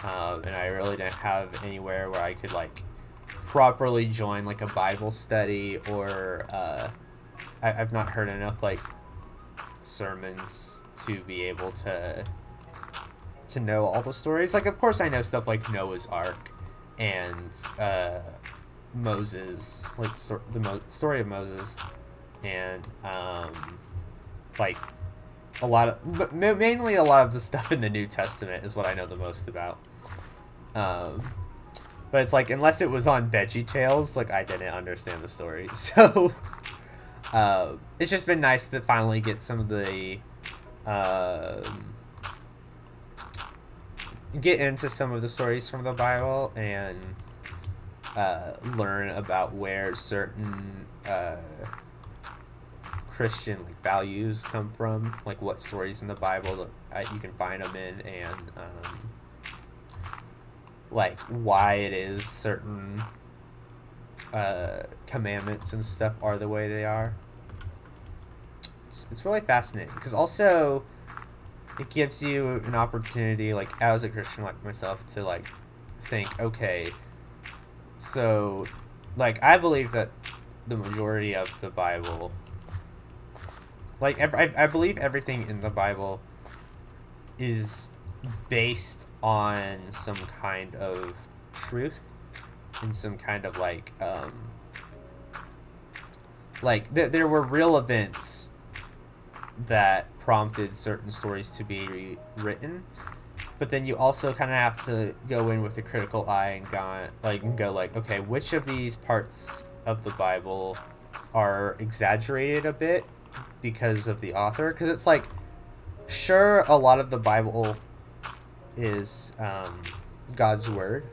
and I really didn't have anywhere where I could like properly join like a Bible study, or I've not heard enough like sermons to be able to know all the stories. Like of course I know stuff like Noah's Ark and Moses, like the story of Moses, and like a lot of, but mainly a lot of the stuff in the New Testament is what I know the most about. But it's like, unless it was on VeggieTales, like I didn't understand the story. So it's just been nice to finally get some of the get into some of the stories from the Bible and learn about where certain Christian like values come from, like what stories in the Bible you can find them in, and like why it is certain commandments and stuff are the way they are. It's really fascinating, because also it gives you an opportunity, like as a Christian like myself, to like think, okay, so like I believe that the majority of the Bible, like I believe everything in the Bible is based on some kind of truth and some kind of like there were real events that prompted certain stories to be written, but then you also kind of have to go in with a critical eye and go like, okay, which of these parts of the Bible are exaggerated a bit because of the author? Because it's like, sure, a lot of the Bible is God's word,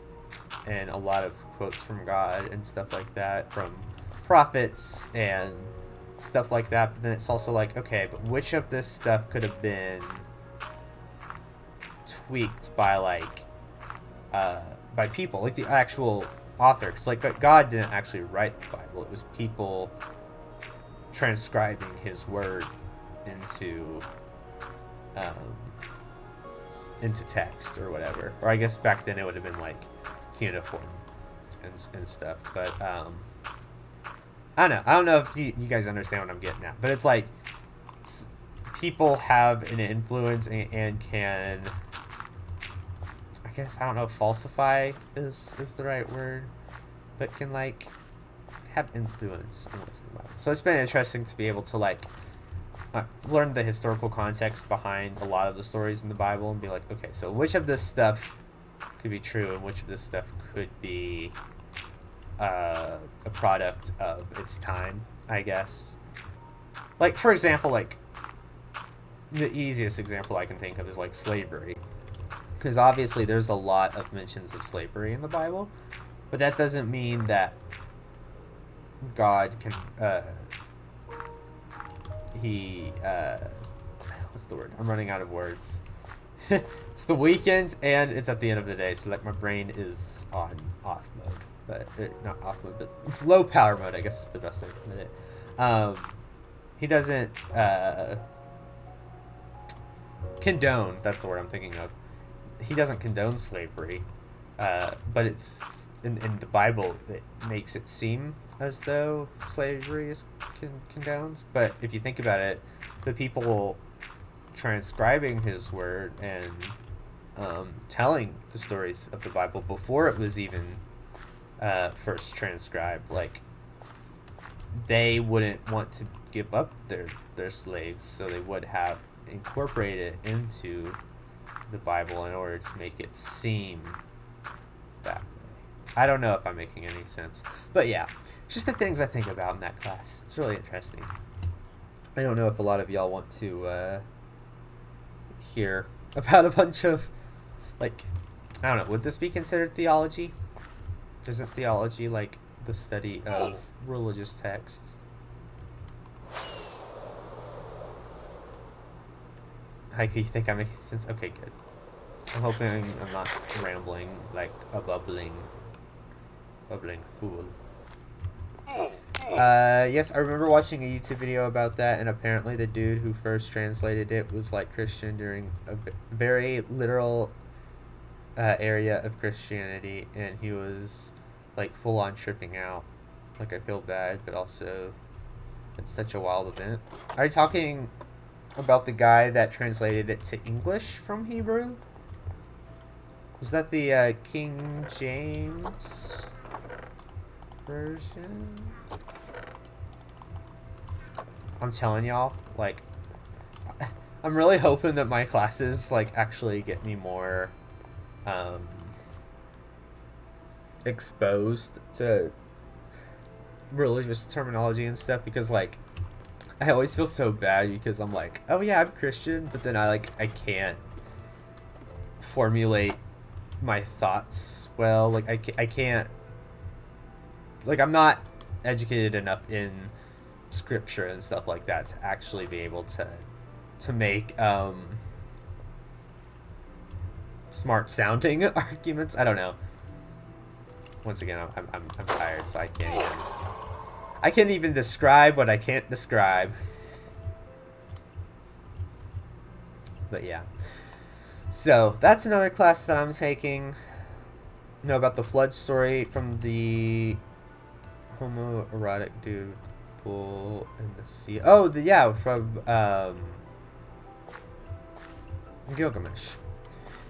and a lot of quotes from God and stuff like that, from prophets and stuff like that. But then it's also like, okay, but which of this stuff could have been tweaked by by people, like the actual author? Because like God didn't actually write the Bible; it was people transcribing His word into text or whatever. Or I guess back then it would have been like cuneiform and stuff. But I don't know. I don't know if you guys understand what I'm getting at. But it's like people have an influence and can, I guess, I don't know if falsify is the right word, but can like have influence in what's in the Bible. So it's been interesting to be able to like learn the historical context behind a lot of the stories in the Bible and be like, okay, so which of this stuff could be true and which of this stuff could be a product of its time, I guess. Like, for example, like the easiest example I can think of is like slavery, because obviously there's a lot of mentions of slavery in the Bible, but that doesn't mean that God can what's the word? I'm running out of words. It's the weekend and it's at the end of the day, so like my brain is on off mode, but not off mode, but low power mode, I guess is the best way to put it. He doesn't condone, that's the word I'm thinking of. He doesn't condone slavery, but it's in the Bible it makes it seem as though slavery is condoned. But if you think about it, the people transcribing His word and telling the stories of the Bible before it was even first transcribed, like they wouldn't want to give up their slaves, so they would have incorporated it into the Bible in order to make it seem that way. I don't know if I'm making any sense, but yeah, just the things I think about in that class. It's really interesting. I don't know if a lot of y'all want to hear about a bunch of, like, I don't know, would this be considered theology? Isn't theology like the study of religious texts? Heike, you think I'm making sense? Okay, good. I'm hoping I'm not rambling like a bubbling fool. Yes, I remember watching a YouTube video about that, and apparently the dude who first translated it was like Christian during a very literal area of Christianity, and he was like full on tripping out. Like, I feel bad, but also it's such a wild event. Are you talking about the guy that translated it to English from Hebrew? Was that the King James version? I'm telling y'all, like, I'm really hoping that my classes like actually get me more exposed to religious terminology and stuff, because like I always feel so bad because I'm like, oh yeah, I'm Christian, but then I can't formulate my thoughts well. Like I can't, like, I'm not educated enough in scripture and stuff like that to actually be able to make smart sounding arguments. I don't know. Once again, I'm tired, so I can't even describe what I can't describe. But yeah. So that's another class that I'm taking. Know about the flood story from the homoerotic dude, bull in the sea. Oh, from Gilgamesh.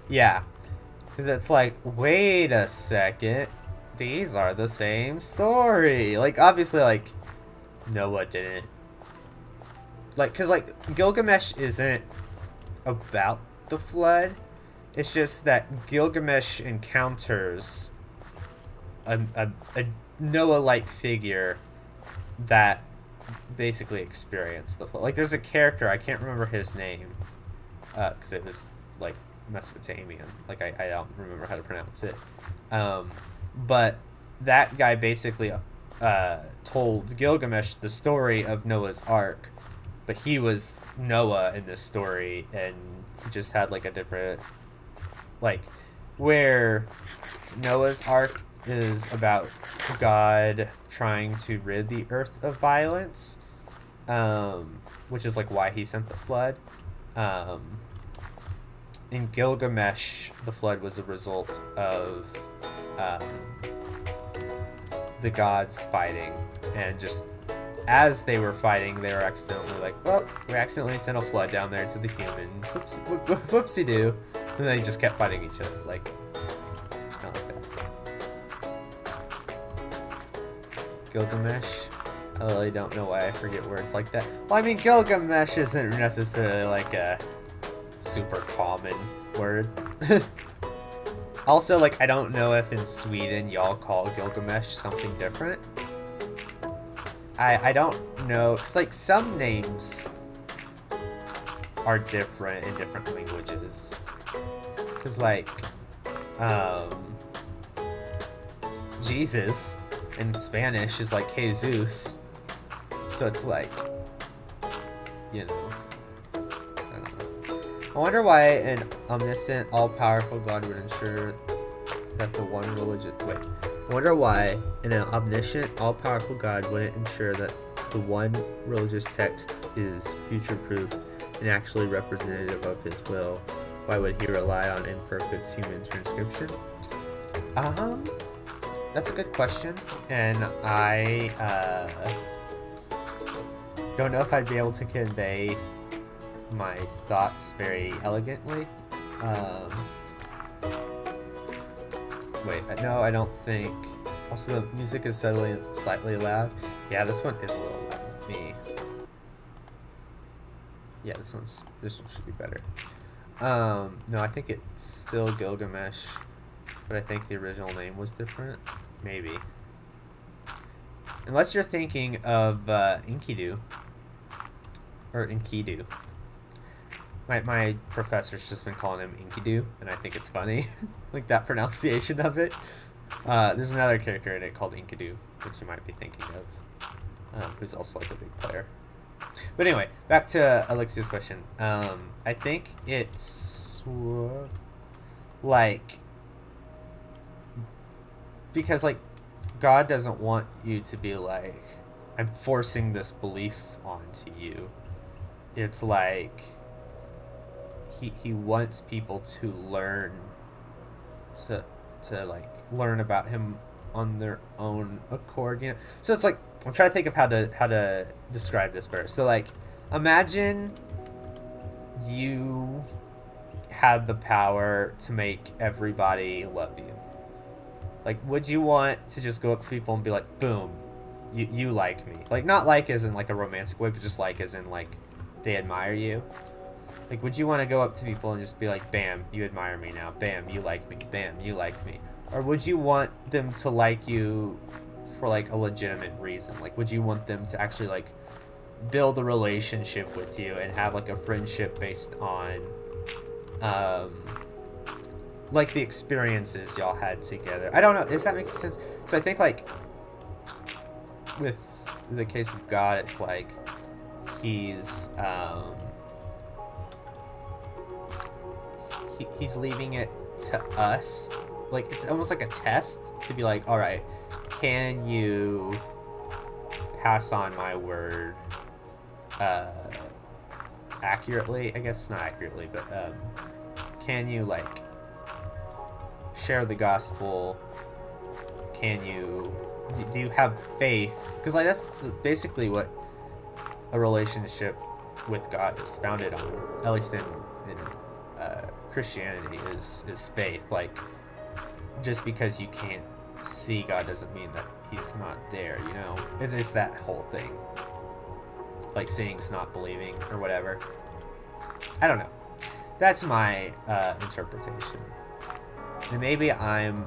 Yeah, because it's like, wait a second, these are the same story. Like, obviously, like, Noah didn't. Like, because, like, Gilgamesh isn't about the flood. It's just that Gilgamesh encounters a Noah-like figure that basically experienced the flood. Like, there's a character, I can't remember his name, because it was, like, Mesopotamian. Like, I don't remember how to pronounce it. But that guy basically told Gilgamesh the story of Noah's Ark, but he was Noah in this story, and he just had, like, a different... Like, where Noah's Ark is about God trying to rid the earth of violence, which is, like, why he sent the flood. In Gilgamesh, the flood was a result of the gods fighting, and just as they were fighting, they were accidentally like, well, we accidentally sent a flood down there to the humans. Whoopsie-doo. And they just kept fighting each other. Like, not like that. Gilgamesh. I really don't know why I forget words like that. Well, I mean, Gilgamesh isn't necessarily like a super common word. Also, like, I don't know if in Sweden y'all call Gilgamesh something different. I don't know, because, like, some names are different in different languages. Because, like, Jesus in Spanish is like Jesus. So it's like, you know, I don't know. I wonder why an omniscient, all-powerful God would ensure that the one religious... Wait. I wonder why an omniscient, all-powerful God wouldn't ensure that the one religious text is future-proof and actually representative of his will. Why would he rely on imperfect human transcription? That's a good question, and I don't know if I'd be able to convey my thoughts very elegantly. Wait, no, I don't think. Also, the music is slightly loud. Yeah, this one is a little loud with me. Yeah, this one should be better. No, I think it's still Gilgamesh, but I think the original name was different. Maybe. Unless you're thinking of Enkidu. Or Enkidu. My professor's just been calling him Enkidu, and I think it's funny. Like, that pronunciation of it. There's another character in it called Enkidu, which you might be thinking of, who's also, like, a big player. But anyway, back to Alexia's question. I think it's like, because, like, God doesn't want you to be like, I'm forcing this belief onto you. It's like he wants people to learn to like learn about him on their own accord, you know. So it's like, I'm trying to think of how to describe this better. So, like, imagine you had the power to make everybody love you. Like, would you want to just go up to people and be like, boom, you like me? Like, not like as in like a romantic way, but just like as in like they admire you. Like, would you want to go up to people and just be like, bam, you admire me now, bam, you like me, bam, you like me? Or would you want them to like you for like a legitimate reason? Like, would you want them to actually like build a relationship with you and have like a friendship based on like the experiences y'all had together? I don't know, does that make sense? So I think, like, with the case of God, it's like he's he's leaving it to us. Like, it's almost like a test to be like, all right, can you pass on my word accurately? I guess not accurately, but can you, like, share the gospel? Can you, do you have faith? Because, like, that's basically what a relationship with God is founded on, at least in Christianity, is faith. Like, just because you can't see God doesn't mean that he's not there, you know? It's that whole thing. Like, seeing's not believing, or whatever. I don't know. That's my interpretation. And maybe I'm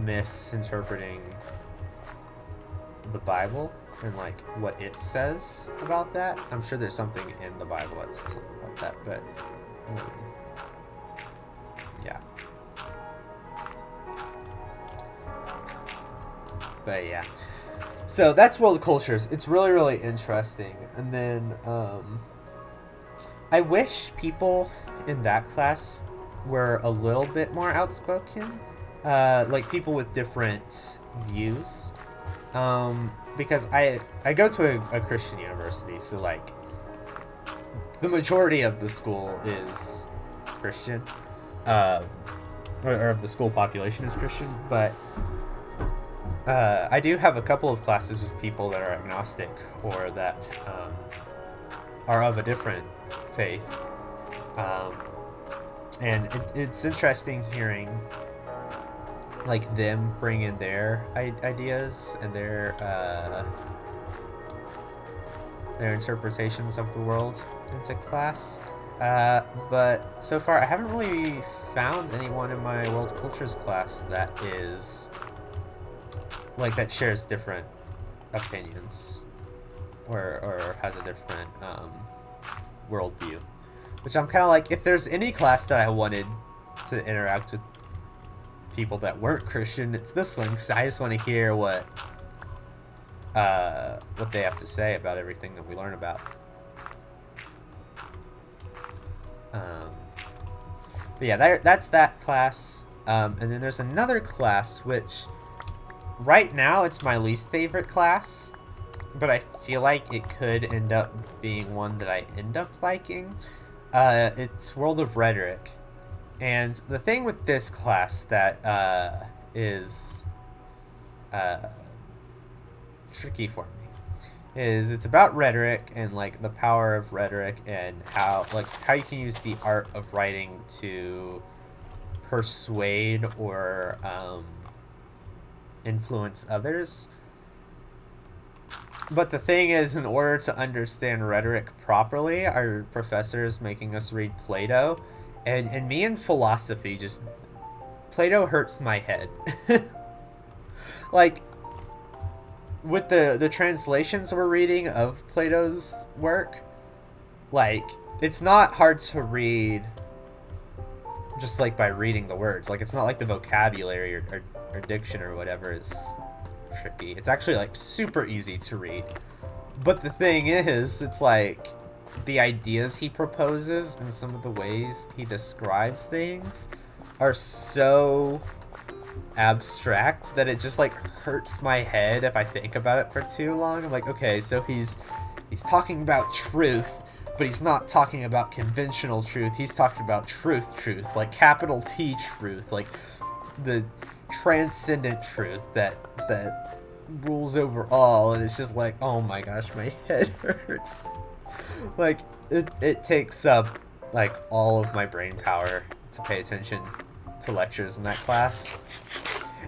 misinterpreting the Bible and like what it says about that. I'm sure there's something in the Bible that says something about that, but yeah. But yeah. So that's world cultures. It's really, really interesting. And then I wish people in that class were a little bit more outspoken. Like people with different views. Because I go to a Christian university, so like the majority of the school is Christian. Or of the school population is Christian, but I do have a couple of classes with people that are agnostic or that are of a different faith. And it's interesting hearing like them bring in their ideas and their interpretations of the world into class. But so far I haven't really found anyone in my world cultures class that is like that shares different opinions or has a different worldview. Which I'm kind of like, if there's any class that I wanted to interact with people that weren't Christian, it's this one, because I just want to hear what they have to say about everything that we learn about. But yeah, that's that class. And then there's another class which right now it's my least favorite class, but I feel like it could end up being one that I end up liking. It's World of Rhetoric. And the thing with this class that is tricky for me is it's about rhetoric and like the power of rhetoric and how you can use the art of writing to persuade or influence others. But the thing is, in order to understand rhetoric properly, our professor is making us read Plato. And me and philosophy just... Plato hurts my head. Like, with the translations we're reading of Plato's work, like, it's not hard to read just, like, by reading the words. Like, it's not like the vocabulary or diction or whatever is tricky. It's actually, like, super easy to read. But the thing is, it's like... the ideas he proposes and some of the ways he describes things are so abstract that it just like hurts my head if I think about it for too long. I'm like, okay, so he's talking about truth, but he's not talking about conventional truth. He's talking about truth, like capital T truth, like the transcendent truth that rules over all. And it's just like, oh my gosh, my head hurts. Like, it takes up, like, all of my brain power to pay attention to lectures in that class.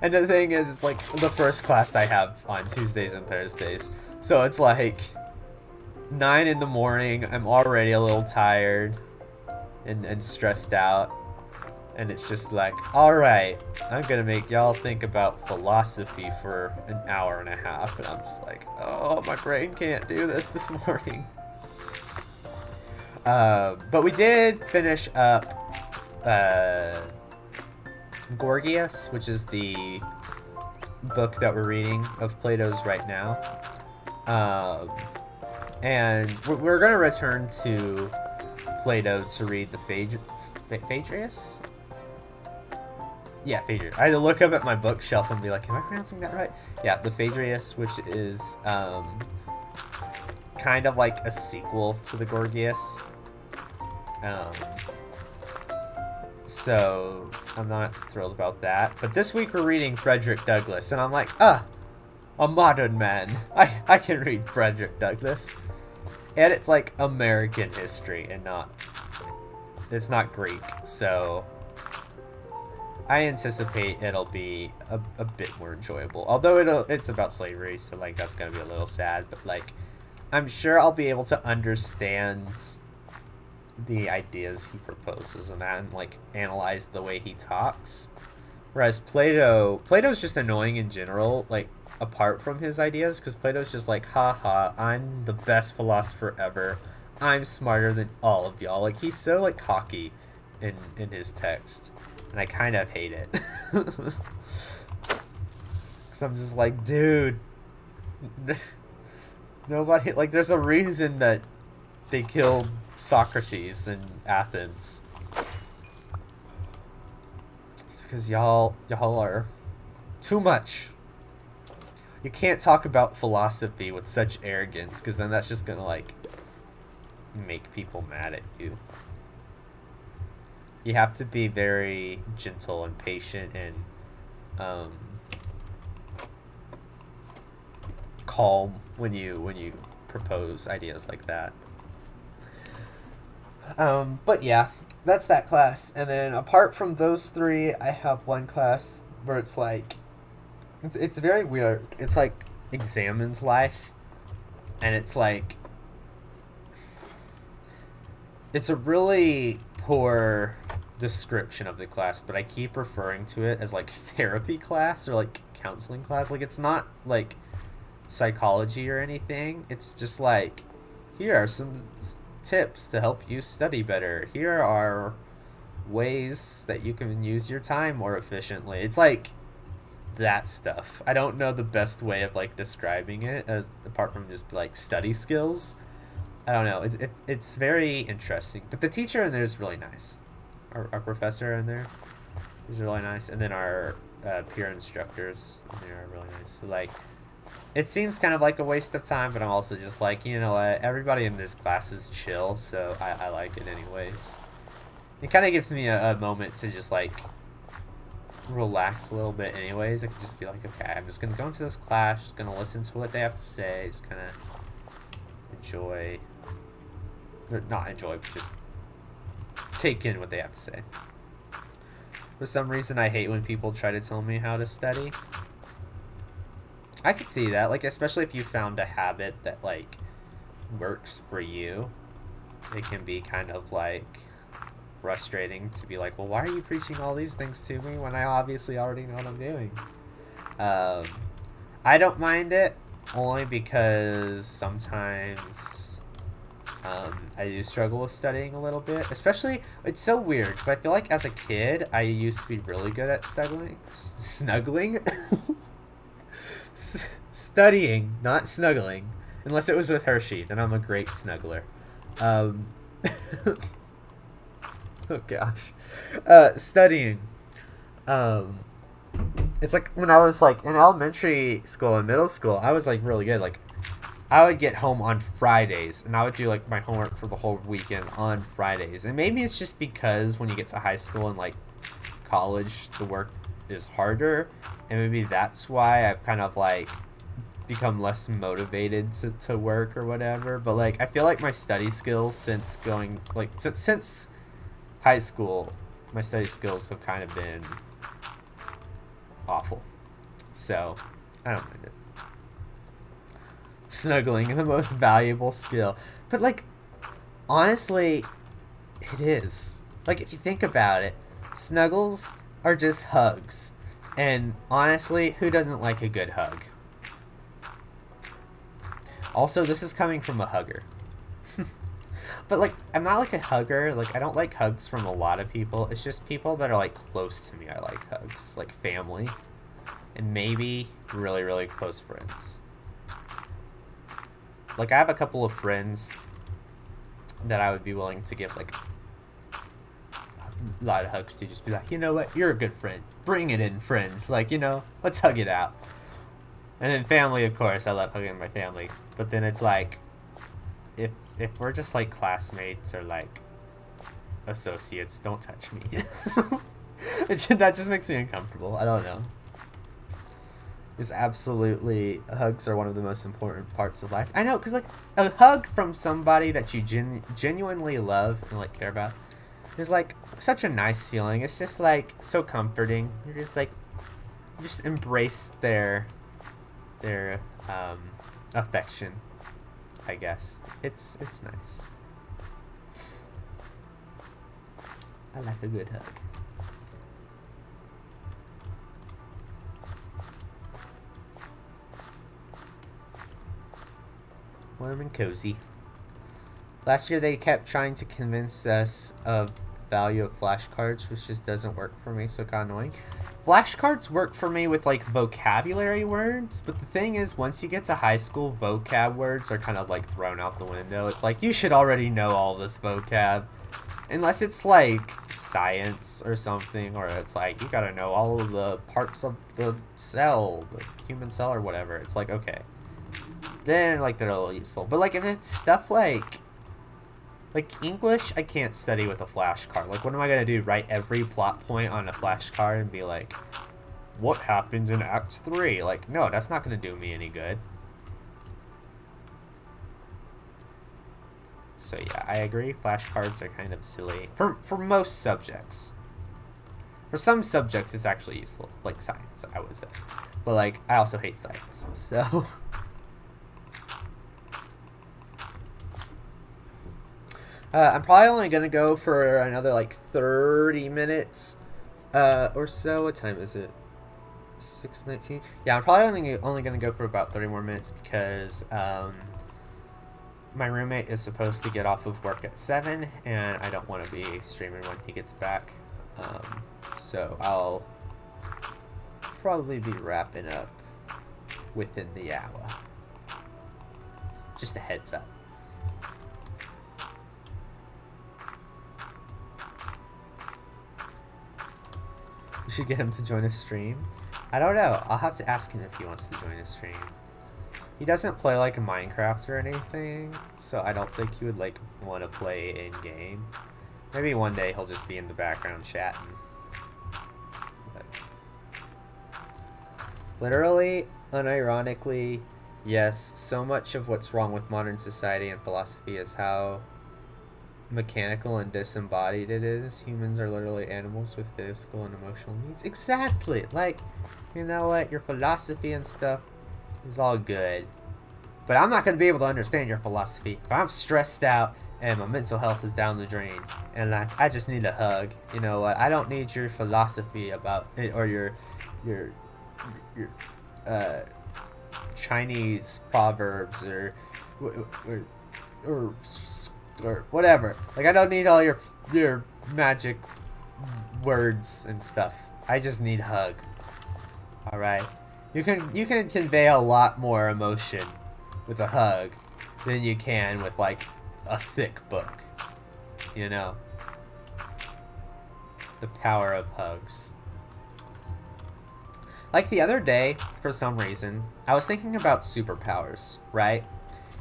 And the thing is, it's, like, the first class I have on Tuesdays and Thursdays. So it's, like, 9 in the morning, I'm already a little tired and stressed out. And it's just like, alright, I'm gonna make y'all think about philosophy for an hour and a half. And I'm just like, oh, my brain can't do this morning. But we did finish up Gorgias, which is the book that we're reading of Plato's right now. And we're going to return to Plato to read the Phaedrus? Yeah, Phaedrus. I had to look up at my bookshelf and be like, am I pronouncing that right? Yeah, the Phaedrus, which is kind of like a sequel to the Gorgias. So I'm not thrilled about that. But this week we're reading Frederick Douglass, and I'm like, a modern man. I can read Frederick Douglass. And it's like American history and it's not Greek. So I anticipate it'll be a bit more enjoyable. Although it's about slavery, so like that's gonna be a little sad. But like, I'm sure I'll be able to understand the ideas he proposes and like analyze the way he talks. Whereas Plato's just annoying in general, like apart from his ideas, because Plato's just like, haha, I'm the best philosopher ever. I'm smarter than all of y'all. Like he's so like cocky in his text, and I kind of hate it. Because I'm just like, dude, nobody, like, there's a reason that they killed Socrates in Athens. It's because y'all are too much. You can't talk about philosophy with such arrogance, because then that's just gonna like make people mad at you. You have to be very gentle and patient and calm when you propose ideas like that. But yeah, that's that class. And then apart from those three, I have one class where it's like, it's very weird. It's like examines life, and it's like, it's a really poor description of the class, but I keep referring to it as like therapy class or like counseling class. Like it's not like psychology or anything. It's just like, here are some tips to help you study better. Here are ways that you can use your time more efficiently. It's like that stuff. I don't know the best way of like describing it as apart from just like study skills. I don't know. It's very interesting. But the teacher in there is really nice. Our professor in there is really nice, and then our peer instructors in there are really nice. So like, it seems kind of like a waste of time, but I'm also just like, you know what? Everybody in this class is chill, so I like it anyways. It kind of gives me a moment to just like relax a little bit anyways. I could just be like, okay, I'm just gonna go into this class, just gonna listen to what they have to say, just kind of enjoy, or not enjoy, but just take in what they have to say. For some reason, I hate when people try to tell me how to study. I could see that, like, especially if you found a habit that, like, works for you. It can be kind of, like, frustrating to be like, well, why are you preaching all these things to me when I obviously already know what I'm doing? I don't mind it, only because sometimes I do struggle with studying a little bit. Especially, it's so weird, because I feel like as a kid, I used to be really good at snuggling? Studying, not snuggling. Unless it was with Hershey, then I'm a great snuggler. Oh gosh. Studying. It's like when I was like in elementary school and middle school, I was like really good. Like, I would get home on Fridays, and I would do like my homework for the whole weekend on Fridays. And maybe it's just because when you get to high school and like college, the work is harder, and maybe that's why I've kind of like become less motivated to work or whatever. But like, I feel like my study skills since going like since high school, my study skills have kind of been awful. So I don't mind it. Snuggling, the most valuable skill. But like, honestly, it is. Like, if you think about it, snuggles are just hugs. And honestly, who doesn't like a good hug? Also, this is coming from a hugger. But like, I'm not like a hugger. Like, I don't like hugs from a lot of people. It's just people that are like close to me I like hugs. Like family. And maybe really, really close friends. Like, I have a couple of friends that I would be willing to give, like, a lot of hugs to. Just be like, you know what? You're a good friend. Bring it in, friends. Like, you know, let's hug it out. And then family, of course. I love hugging my family. But then it's like, if we're just, like, classmates or, like, associates, don't touch me. That just makes me uncomfortable. I don't know. Is absolutely, hugs are one of the most important parts of life. I know, because like a hug from somebody that you genuinely love and like care about is like such a nice feeling. It's just like so comforting. You're just like, you just embrace their affection, I guess. It's nice. I like a good hug. Warm and cozy. Last year they kept trying to convince us of the value of flashcards, which just doesn't work for me, so kind of annoying. Flashcards work for me with like vocabulary words, but the thing is, once you get to high school, vocab words are kind of like thrown out the window. It's like, you should already know all this vocab. Unless it's like science or something, or it's like you gotta know all of the parts of the cell, the human cell or whatever. It's like, okay. Then like they're a little useful. But like if it's stuff like English, I can't study with a flashcard. Like, what am I gonna do? Write every plot point on a flashcard and be like, what happens in Act 3? Like, no, that's not gonna do me any good. So yeah, I agree. Flashcards are kind of silly for most subjects. For some subjects, it's actually useful, like science, I would say. But like, I also hate science, so. I'm probably only gonna go for another like 30 minutes or so. What time is it? 6:19. Yeah, I'm probably only gonna go for about 30 more minutes because my roommate is supposed to get off of work at 7, and I don't want to be streaming when he gets back. So I'll probably be wrapping up within the hour. Just a heads up. We should get him to join a stream. I don't know. I'll have to ask him if he wants to join a stream. He doesn't play like Minecraft or anything, so I don't think he would like want to play in game. Maybe one day he'll just be in the background chatting. But literally, unironically, yes, so much of what's wrong with modern society and philosophy is how mechanical and disembodied it is. Humans are literally animals with physical and emotional needs. Exactly. Like, you know what? Your philosophy and stuff is all good, but I'm not going to be able to understand your philosophy if I'm stressed out and my mental health is down the drain and I just need a hug. You know what? I don't need your philosophy about it or your Chinese proverbs or whatever. Like, I don't need all your magic words and stuff. I just need hug. All right. You can convey a lot more emotion with a hug than you can with like a thick book. You know. The power of hugs. Like the other day, for some reason, I was thinking about superpowers, right?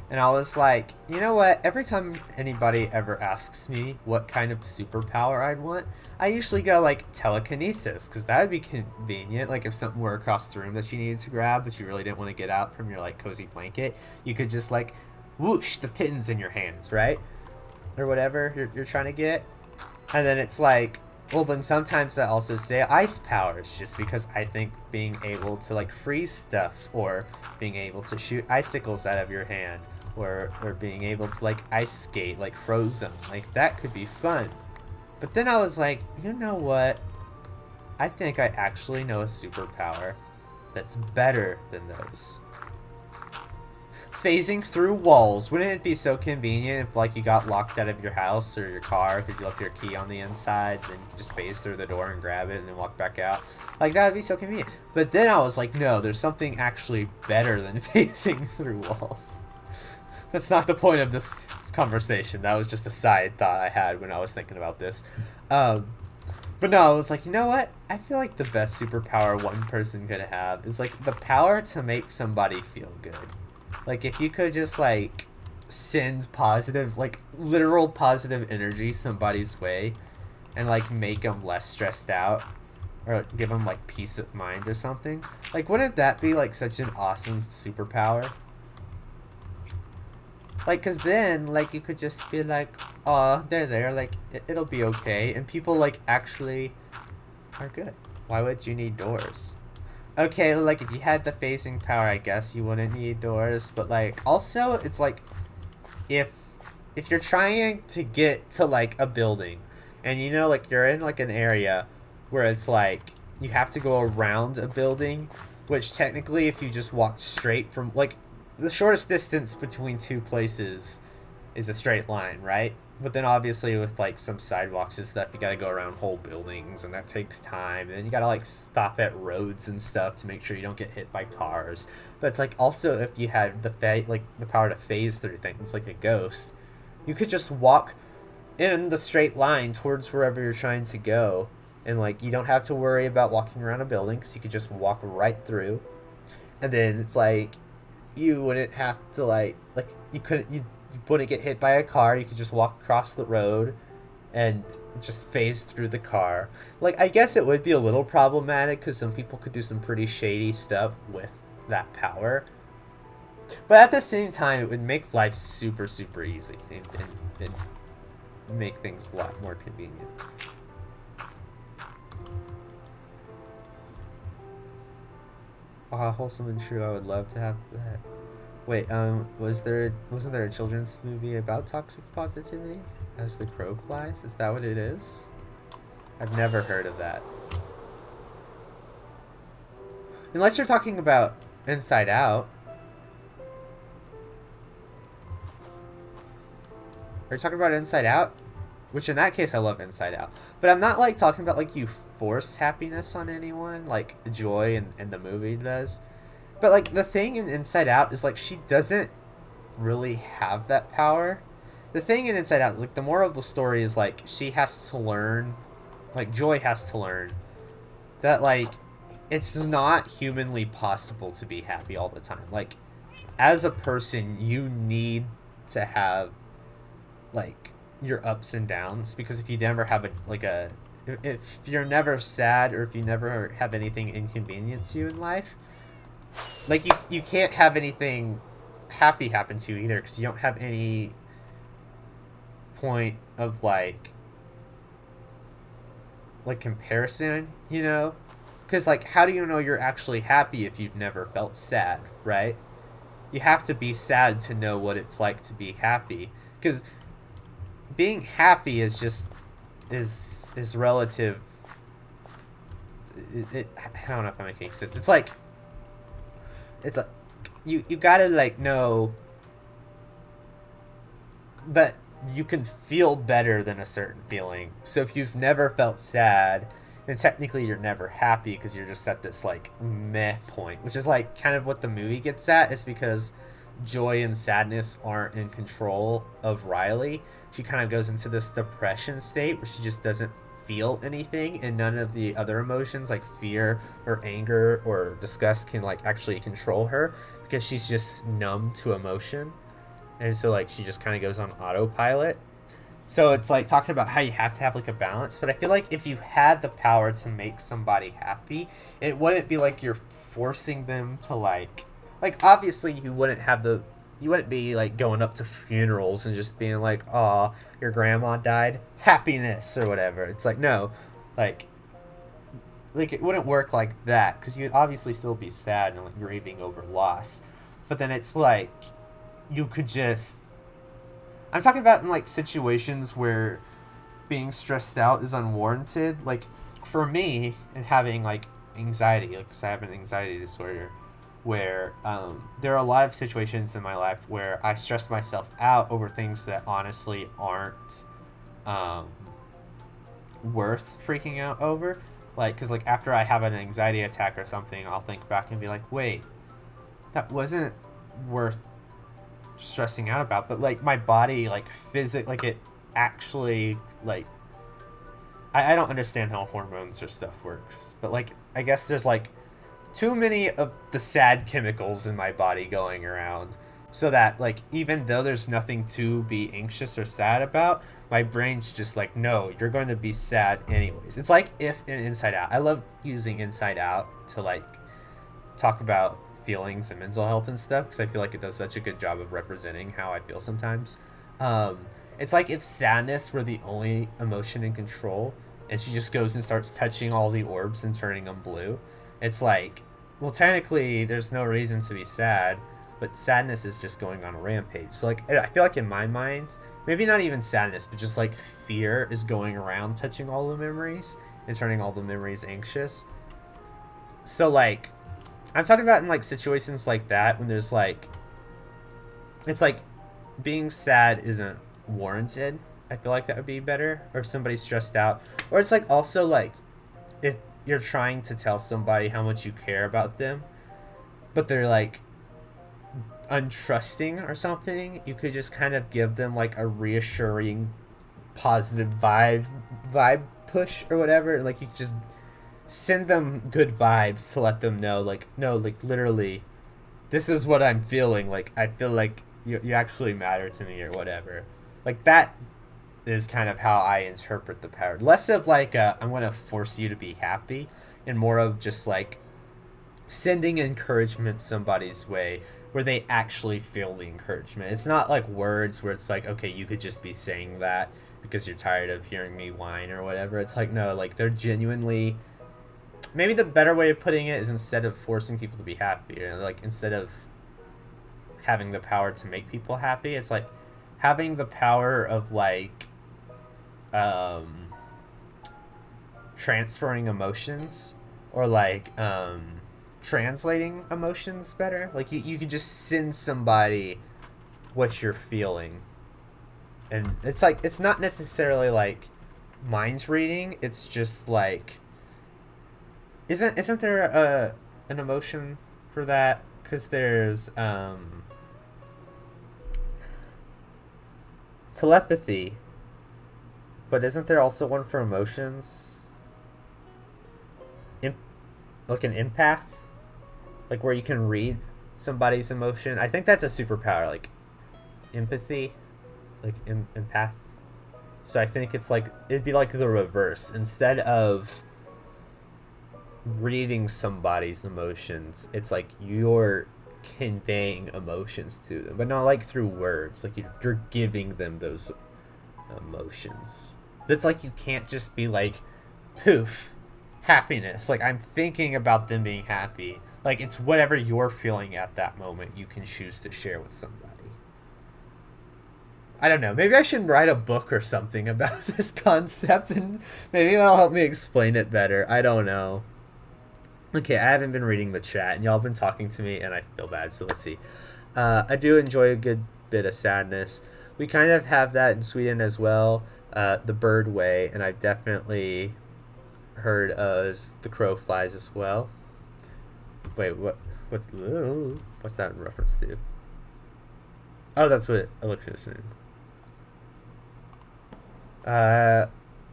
And I was like, you know what? Every time anybody ever asks me what kind of superpower I'd want, I usually go like telekinesis, because that would be convenient. Like if something were across the room that you needed to grab, but you really didn't want to get out from your like cozy blanket, you could just like whoosh the pins in your hands, right? Or whatever you're trying to get. And then it's like, well, then sometimes I also say ice powers, just because I think being able to like freeze stuff, or being able to shoot icicles out of your hand, or being able to like ice skate like Frozen, like that could be fun. But then I was like, you know what? I think I actually know a superpower that's better than those. Phasing through walls. Wouldn't it be so convenient if like you got locked out of your house or your car because you left your key on the inside, then you just phase through the door and grab it and then walk back out? Like, that would be so convenient. But then I was like, no, there's something actually better than phasing through walls. That's not the point of this conversation. That was just a side thought I had when I was thinking about this. But no, I was like, you know what? I feel like the best superpower one person could have is like the power to make somebody feel good. Like, if you could just like send positive, like literal positive energy somebody's way and like make them less stressed out, or give them like peace of mind or something. Like, wouldn't that be like such an awesome superpower? Like, cause then like you could just be like, oh, they're there, like it'll be okay, and people like actually are good. Why would you need doors? Okay, like if you had the phasing power, I guess you wouldn't need doors, but like also it's like if you're trying to get to like a building and you know, like, you're in like an area where it's like you have to go around a building, which technically if you just walk straight from, like, the shortest distance between two places is a straight line, right? But then obviously with like some sidewalks and stuff, you gotta go around whole buildings, and that takes time. And then you gotta like stop at roads and stuff to make sure you don't get hit by cars. But it's like also if you had the the power to phase through things like a ghost, you could just walk in the straight line towards wherever you're trying to go, and like you don't have to worry about walking around a building because you could just walk right through. And then it's like you wouldn't have to like you wouldn't get hit by a car. You could just walk across the road and just phase through the car. Like, I guess it would be a little problematic because some people could do some pretty shady stuff with that power. But at the same time, it would make life super, super easy and make things a lot more convenient. Wholesome and true. I would love to have that. Wait, wasn't there a children's movie about toxic positivity? As the Crow Flies? Is that what it is? I've never heard of that. Unless you're talking about Inside Out. Are you talking about Inside Out? Which in that case, I love Inside Out. But I'm not like talking about like you force happiness on anyone, like Joy in the movie does. But like the thing in Inside Out is like she doesn't really have that power. The thing in Inside Out is like the moral of the story is like she has to learn, like Joy has to learn that like it's not humanly possible to be happy all the time. Like as a person, you need to have like your ups and downs, because if you never have if you're never sad, or if you never have anything inconvenience you in life, like you can't have anything happy happen to you either, because you don't have any point of like comparison, you know? Because like how do you know you're actually happy if you've never felt sad, right? You have to be sad to know what it's like to be happy, because being happy is just is relative. I don't know if I'm making sense. It's like you gotta like know that you can feel better than a certain feeling. So if you've never felt sad, then technically you're never happy, because you're just at this like meh point, which is like kind of what the movie gets at. Is because joy and sadness aren't in control of Riley. She kind of goes into this depression state where she just doesn't feel anything, and none of the other emotions like fear or anger or disgust can like actually control her, because she's just numb to emotion. And so like she just kind of goes on autopilot. So it's like talking about how you have to have like a balance. But I feel like if you had the power to make somebody happy, it wouldn't be like you're forcing them to like obviously you wouldn't be like going up to funerals and just being like, "Aw, your grandma died, happiness," or whatever. It's like, no, like it wouldn't work like that, because you'd obviously still be sad and like grieving over loss. But then it's like you could just, I'm talking about in like situations where being stressed out is unwarranted. Like for me, and having like anxiety, like 'cause I have an anxiety disorder, where there are a lot of situations in my life where I stress myself out over things that honestly aren't worth freaking out over. Like, because like after I have an anxiety attack or something, I'll think back and be like, wait, that wasn't worth stressing out about. But like my body, like like it actually like, I don't understand how hormones or stuff works, but like I guess there's like too many of the sad chemicals in my body going around, so that like even though there's nothing to be anxious or sad about, my brain's just like, no, you're going to be sad anyways. It's like if in Inside Out, I love using Inside Out to like talk about feelings and mental health and stuff, because I feel like it does such a good job of representing how I feel sometimes. It's like if sadness were the only emotion in control, and she just goes and starts touching all the orbs and turning them blue. It's like, well, technically there's no reason to be sad, but sadness is just going on a rampage. So like I feel like in my mind, maybe not even sadness, but just like fear is going around touching all the memories and turning all the memories anxious. So like I'm talking about in like situations like that when there's like, it's like being sad isn't warranted. I feel like that would be better. Or if somebody's stressed out, or it's like also like if you're trying to tell somebody how much you care about them, but they're like untrusting or something, you could just kind of give them like a reassuring positive vibe push or whatever. Like you could just send them good vibes to let them know like, no, like literally this is what I'm feeling. Like I feel like you actually matter to me or whatever. Like that is kind of how I interpret the power. Less of like I'm gonna force you to be happy, and more of just like sending encouragement somebody's way where they actually feel the encouragement. It's not like words where it's like, okay, you could just be saying that because you're tired of hearing me whine or whatever. It's like, no, like they're genuinely, maybe the better way of putting it is instead of forcing people to be happy, or like instead of having the power to make people happy, it's like having the power of like transferring emotions, or like translating emotions better. Like you could just send somebody what you're feeling, and it's like it's not necessarily like minds reading. It's just like isn't there an emotion for that? Because there's telepathy, but isn't there also one for emotions? Like an empath, like where you can read somebody's emotion. I think that's a superpower, like empathy, like empath. So I think it's like it'd be like the reverse. Instead of reading somebody's emotions, it's like you're conveying emotions to them, but not like through words. Like you're giving them those emotions. It's like you can't just be like, poof, happiness. Like I'm thinking about them being happy. Like it's whatever you're feeling at that moment you can choose to share with somebody. I don't know. Maybe I should write a book or something about this concept, and maybe that'll help me explain it better. I don't know. Okay, I haven't been reading the chat, and y'all have been talking to me, and I feel bad, so let's see. I do enjoy a good bit of sadness. We kind of have that in Sweden as well, the bird way, and I've definitely heard the crow flies as well. Wait, what's that in reference to? Oh, that's what Alexia is saying. I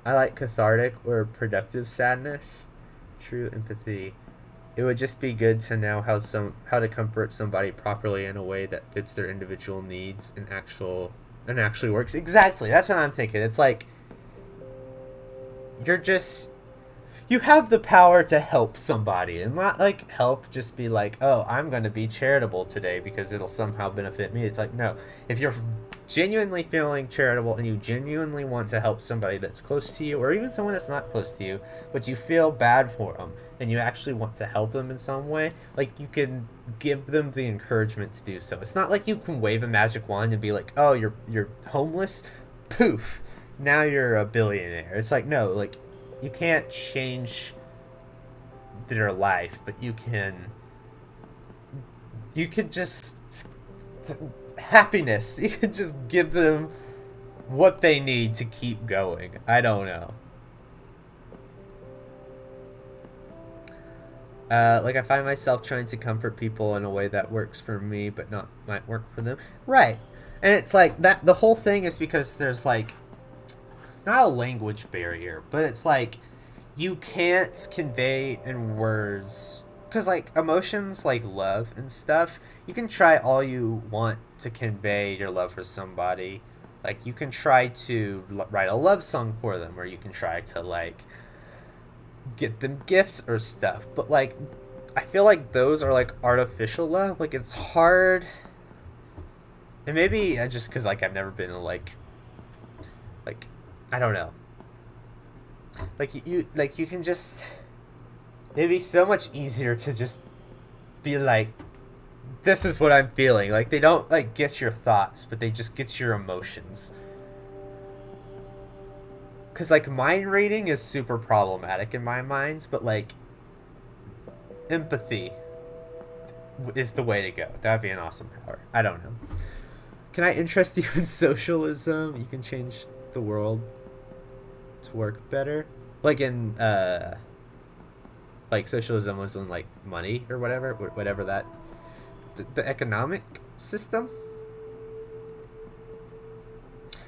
like cathartic or productive sadness. True empathy. It would just be good to know how to comfort somebody properly in a way that fits their individual needs and actually works. Exactly. That's what I'm thinking. It's like you have the power to help somebody, and not like help just be like, oh, I'm going to be charitable today because it'll somehow benefit me. It's like, no, if you're genuinely feeling charitable and you genuinely want to help somebody that's close to you, or even someone that's not close to you, but you feel bad for them and you actually want to help them in some way, like you can give them the encouragement to do so. It's not like you can wave a magic wand and be like, oh, you're homeless, poof, now you're a billionaire. It's like, no, like you can't change their life, but you could just happiness. You could just give them what they need to keep going. I don't know. Like I find myself trying to comfort people in a way that works for me, but might work for them. Right. And it's like that. The whole thing is because there's like not a language barrier, but it's like you can't convey in words, because like emotions like love and stuff, you can try all you want to convey your love for somebody. Like you can try to write a love song for them, or you can try to like get them gifts or stuff, but like I feel like those are like artificial love. Like it's hard, and maybe just because like I've never been like I don't know. Like you can just, it'd be so much easier to just be like this is what I'm feeling. Like, they don't, like, get your thoughts, but they just get your emotions. Because, like, mind reading is super problematic in my minds, but, like, empathy is the way to go. That'd be an awesome power. I don't know. Can I interest you in socialism? You can change the world to work better. Like in, like socialism was in like money or whatever that, the economic system.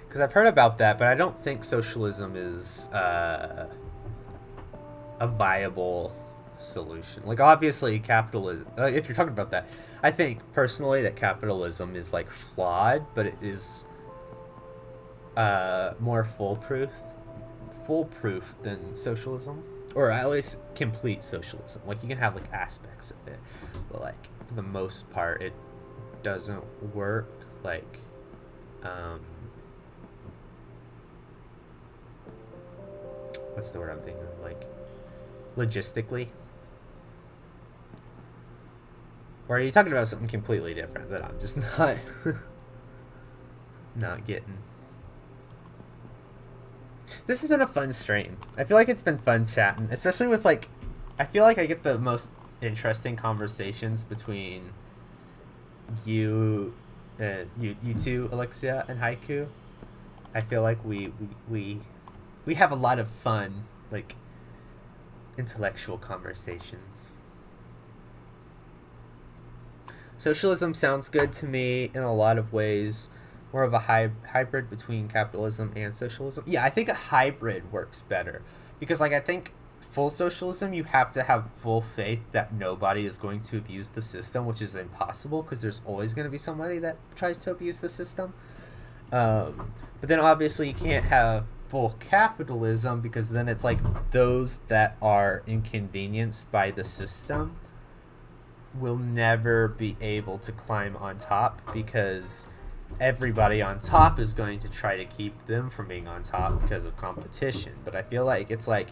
Because I've heard about that, but I don't think socialism is a viable solution. Like obviously capitalism, if you're talking about that, I think personally that capitalism is like flawed, but it is more foolproof than socialism, or at least complete socialism. Like you can have like aspects of it, but like for the most part it doesn't work. Like what's the word I'm thinking of? Like logistically. Or are you talking about something completely different that I'm just not not getting? This has been a fun stream. I feel like it's been fun chatting, especially with like, I feel like I get the most interesting conversations between you two, Alexia and Haiku. I feel like we have a lot of fun, like intellectual conversations. Socialism sounds good to me in a lot of ways. More of a hybrid between capitalism and socialism. Yeah, I think a hybrid works better. Because, like, I think full socialism, you have to have full faith that nobody is going to abuse the system, which is impossible because there's always going to be somebody that tries to abuse the system. But then, obviously, you can't have full capitalism because then it's like those that are inconvenienced by the system will never be able to climb on top because everybody on top is going to try to keep them from being on top because of competition. But I feel like it's like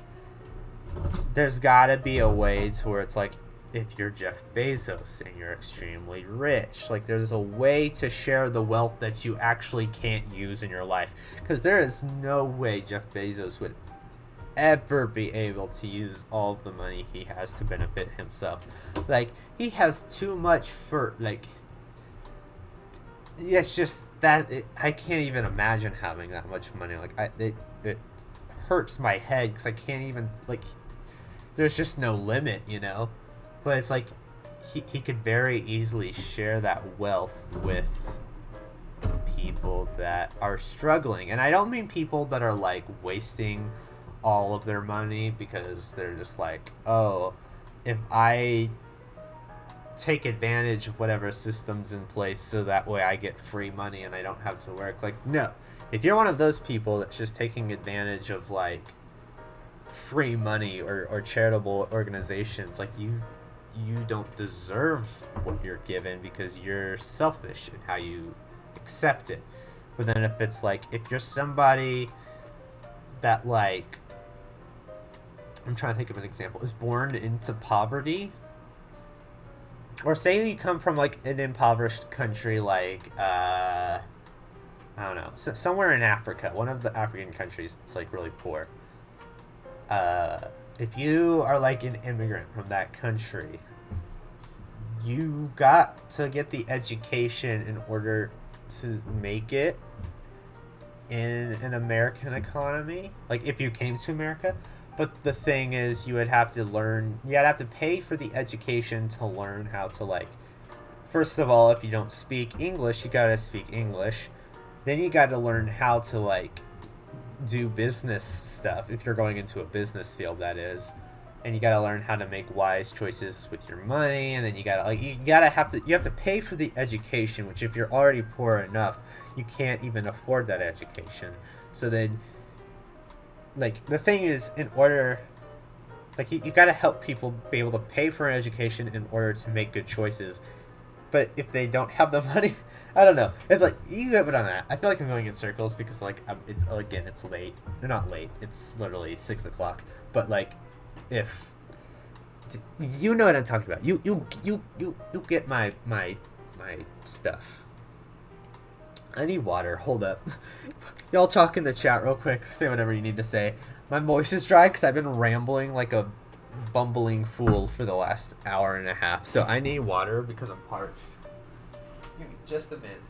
there's gotta be a way to where it's like if you're Jeff Bezos and you're extremely rich, like there's a way to share the wealth that you actually can't use in your life, because there is no way Jeff Bezos would ever be able to use all of the money he has to benefit himself. Like he has too much for like, it's just that I can't even imagine having that much money. Like it hurts my head because I can't even, like, there's just no limit, you know. But it's like he could very easily share that wealth with people that are struggling, and I don't mean people that are like wasting all of their money because they're just like, oh, if I take advantage of whatever system's in place so that way I get free money and I don't have to work. Like, no. If you're one of those people that's just taking advantage of like free money or charitable organizations, like you don't deserve what you're given because you're selfish in how you accept it. But then if it's like, if you're somebody that, like, I'm trying to think of an example, is born into poverty, or say you come from like an impoverished country, like I don't know, somewhere in Africa, one of the African countries that's like really poor. If you are like an immigrant from that country, you got to get the education in order to make it in an American economy. Like if you came to America. But the thing is, you'd have to pay for the education to learn how to, like, first of all, if you don't speak English, you gotta speak English. Then you gotta learn how to, like, do business stuff, if you're going into a business field, that is. And you gotta learn how to make wise choices with your money, and then you have to pay for the education, which if you're already poor enough, you can't even afford that education. So then, like, the thing is, in order, like, you gotta help people be able to pay for an education in order to make good choices. But if they don't have the money, I don't know. It's like, you get what I'm at. I feel like I'm going in circles because, like, it's late. They're not late. It's literally 6 o'clock. But, like, if You know what I'm talking about. You get my stuff. I need water. Hold up. Y'all talk in the chat real quick. Say whatever you need to say. My voice is dry because I've been rambling like a bumbling fool for the last hour and a half. So I need water because I'm parched. Give me just a minute.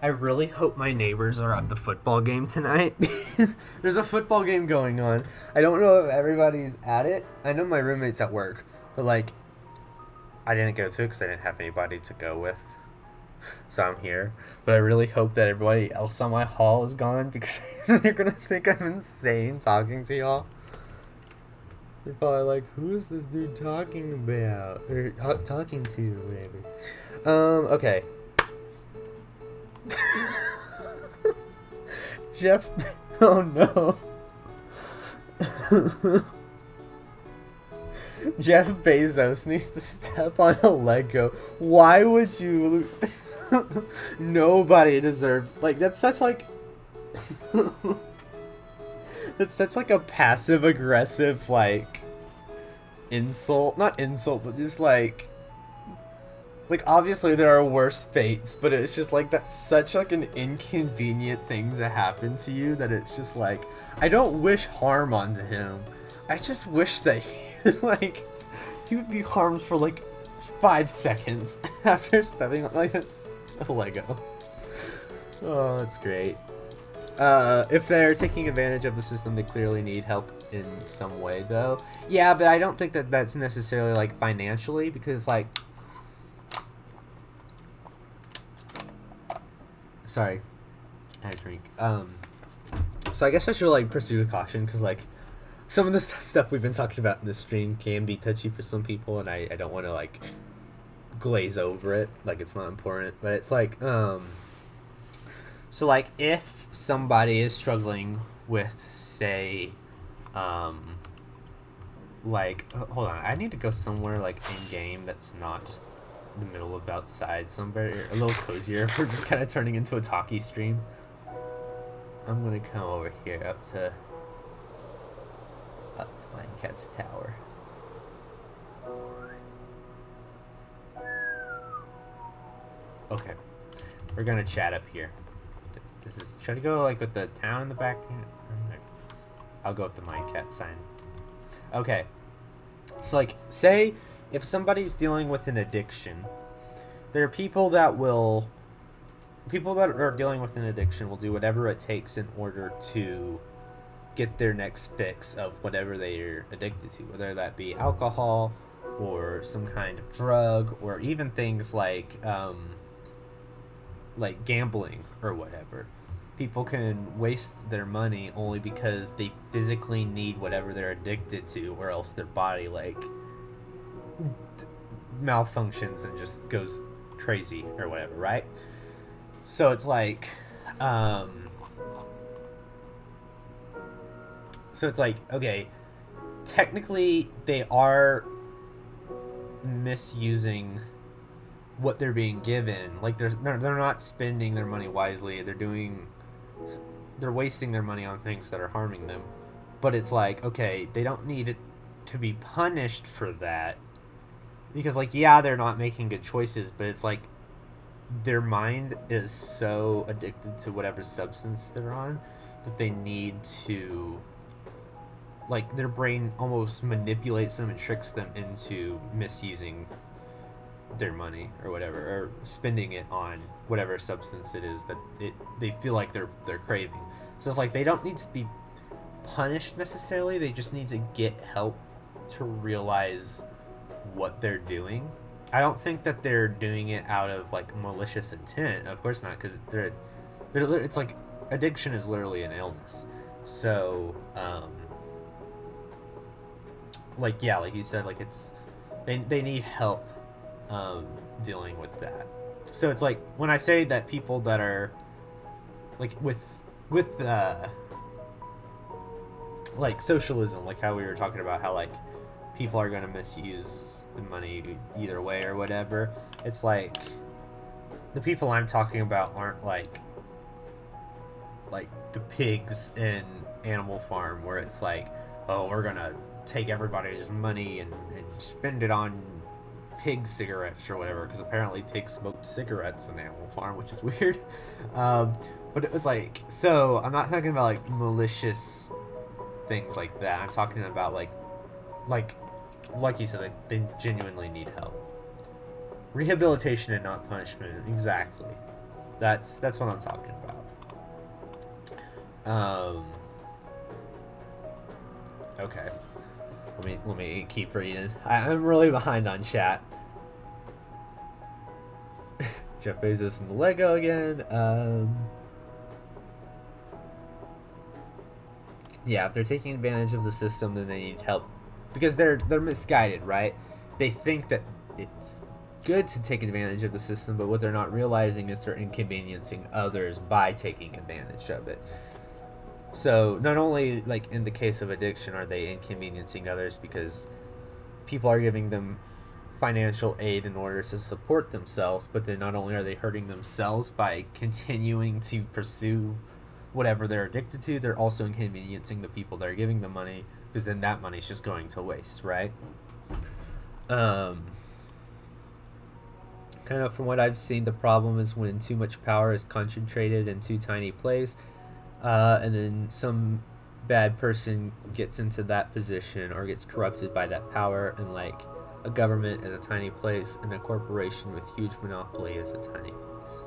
I really hope my neighbors are at the football game tonight. There's a football game going on. I don't know if everybody's at it. I know my roommate's at work, but like, I didn't go to it because I didn't have anybody to go with. So I'm here. But I really hope that everybody else on my hall is gone because they're going to think I'm insane talking to y'all. They're probably like, who is this dude talking about? Or talking to, whatever. Okay. Jeff, oh no. Jeff Bezos needs to step on a Lego. Why would you? Nobody deserves, like, that's such like that's such like a passive aggressive like insult, not insult, but just like obviously there are worse fates, but it's just like that's such like an inconvenient thing to happen to you that it's just like, I don't wish harm onto him. I just wish that he would be harmed for like 5 seconds after stepping on like a Lego. Oh, that's great. If they're taking advantage of the system, they clearly need help in some way though. Yeah, but I don't think that that's necessarily like financially, because like, sorry, I had a drink. So I guess I should like pursue with caution, because like some of the stuff we've been talking about in this stream can be touchy for some people, and I don't want to like glaze over it like it's not important. But it's like so like if somebody is struggling with, say, like, hold on, I need to go somewhere like in game that's not just the middle of outside, somewhere a little cozier. We're just kind of turning into a talkie stream. I'm gonna come over here up to Minecats tower. Okay, we're gonna chat up here. This is, should I go like with the town in the back? I'll go with the Minecats sign. Okay, so like, say if somebody's dealing with an addiction, there are people that are dealing with an addiction will do whatever it takes in order to get their next fix of whatever they are addicted to, whether that be alcohol or some kind of drug, or even things like gambling or whatever. People can waste their money only because they physically need whatever they're addicted to, or else their body like malfunctions and just goes crazy or whatever, right? So it's like okay, technically they are misusing what they're being given. Like they're not spending their money wisely. They're wasting their money on things that are harming them. But it's like, okay, they don't need to be punished for that, because like, yeah, they're not making good choices, but it's like their mind is so addicted to whatever substance they're on that they need to, like, their brain almost manipulates them and tricks them into misusing their money or whatever, or spending it on whatever substance it is that they feel like they're craving. So it's like they don't need to be punished necessarily, they just need to get help to realize what they're doing. I don't think that they're doing it out of like malicious intent, of course not, because it's like addiction is literally an illness. So like, yeah, like you said, like they need help dealing with that. So it's like, when I say that people that are like with like socialism, like how we were talking about how like people are going to misuse the money either way or whatever. It's like the people I'm talking about aren't like the pigs in Animal Farm, where it's like, oh, we're gonna take everybody's money and spend it on pig cigarettes or whatever, because apparently pigs smoked cigarettes in Animal Farm, which is weird. But it was like, so I'm not talking about like malicious things like that. I'm talking about like you said, like, they genuinely need help. Rehabilitation and not punishment. Exactly. That's what I'm talking about. Okay. Let me keep reading. I'm really behind on chat. Jeff Bezos and the Lego again. Yeah, if they're taking advantage of the system, then they need help, because they're misguided, right? They think that it's good to take advantage of the system, but what they're not realizing is they're inconveniencing others by taking advantage of it. So not only, like in the case of addiction, are they inconveniencing others because people are giving them financial aid in order to support themselves, but then not only are they hurting themselves by continuing to pursue whatever they're addicted to, they're also inconveniencing the people that are giving them money, because then that money's just going to waste, right? Kind of from what I've seen, the problem is when too much power is concentrated in too tiny place, and then some bad person gets into that position or gets corrupted by that power, and like a government is a tiny place and a corporation with huge monopoly is a tiny place.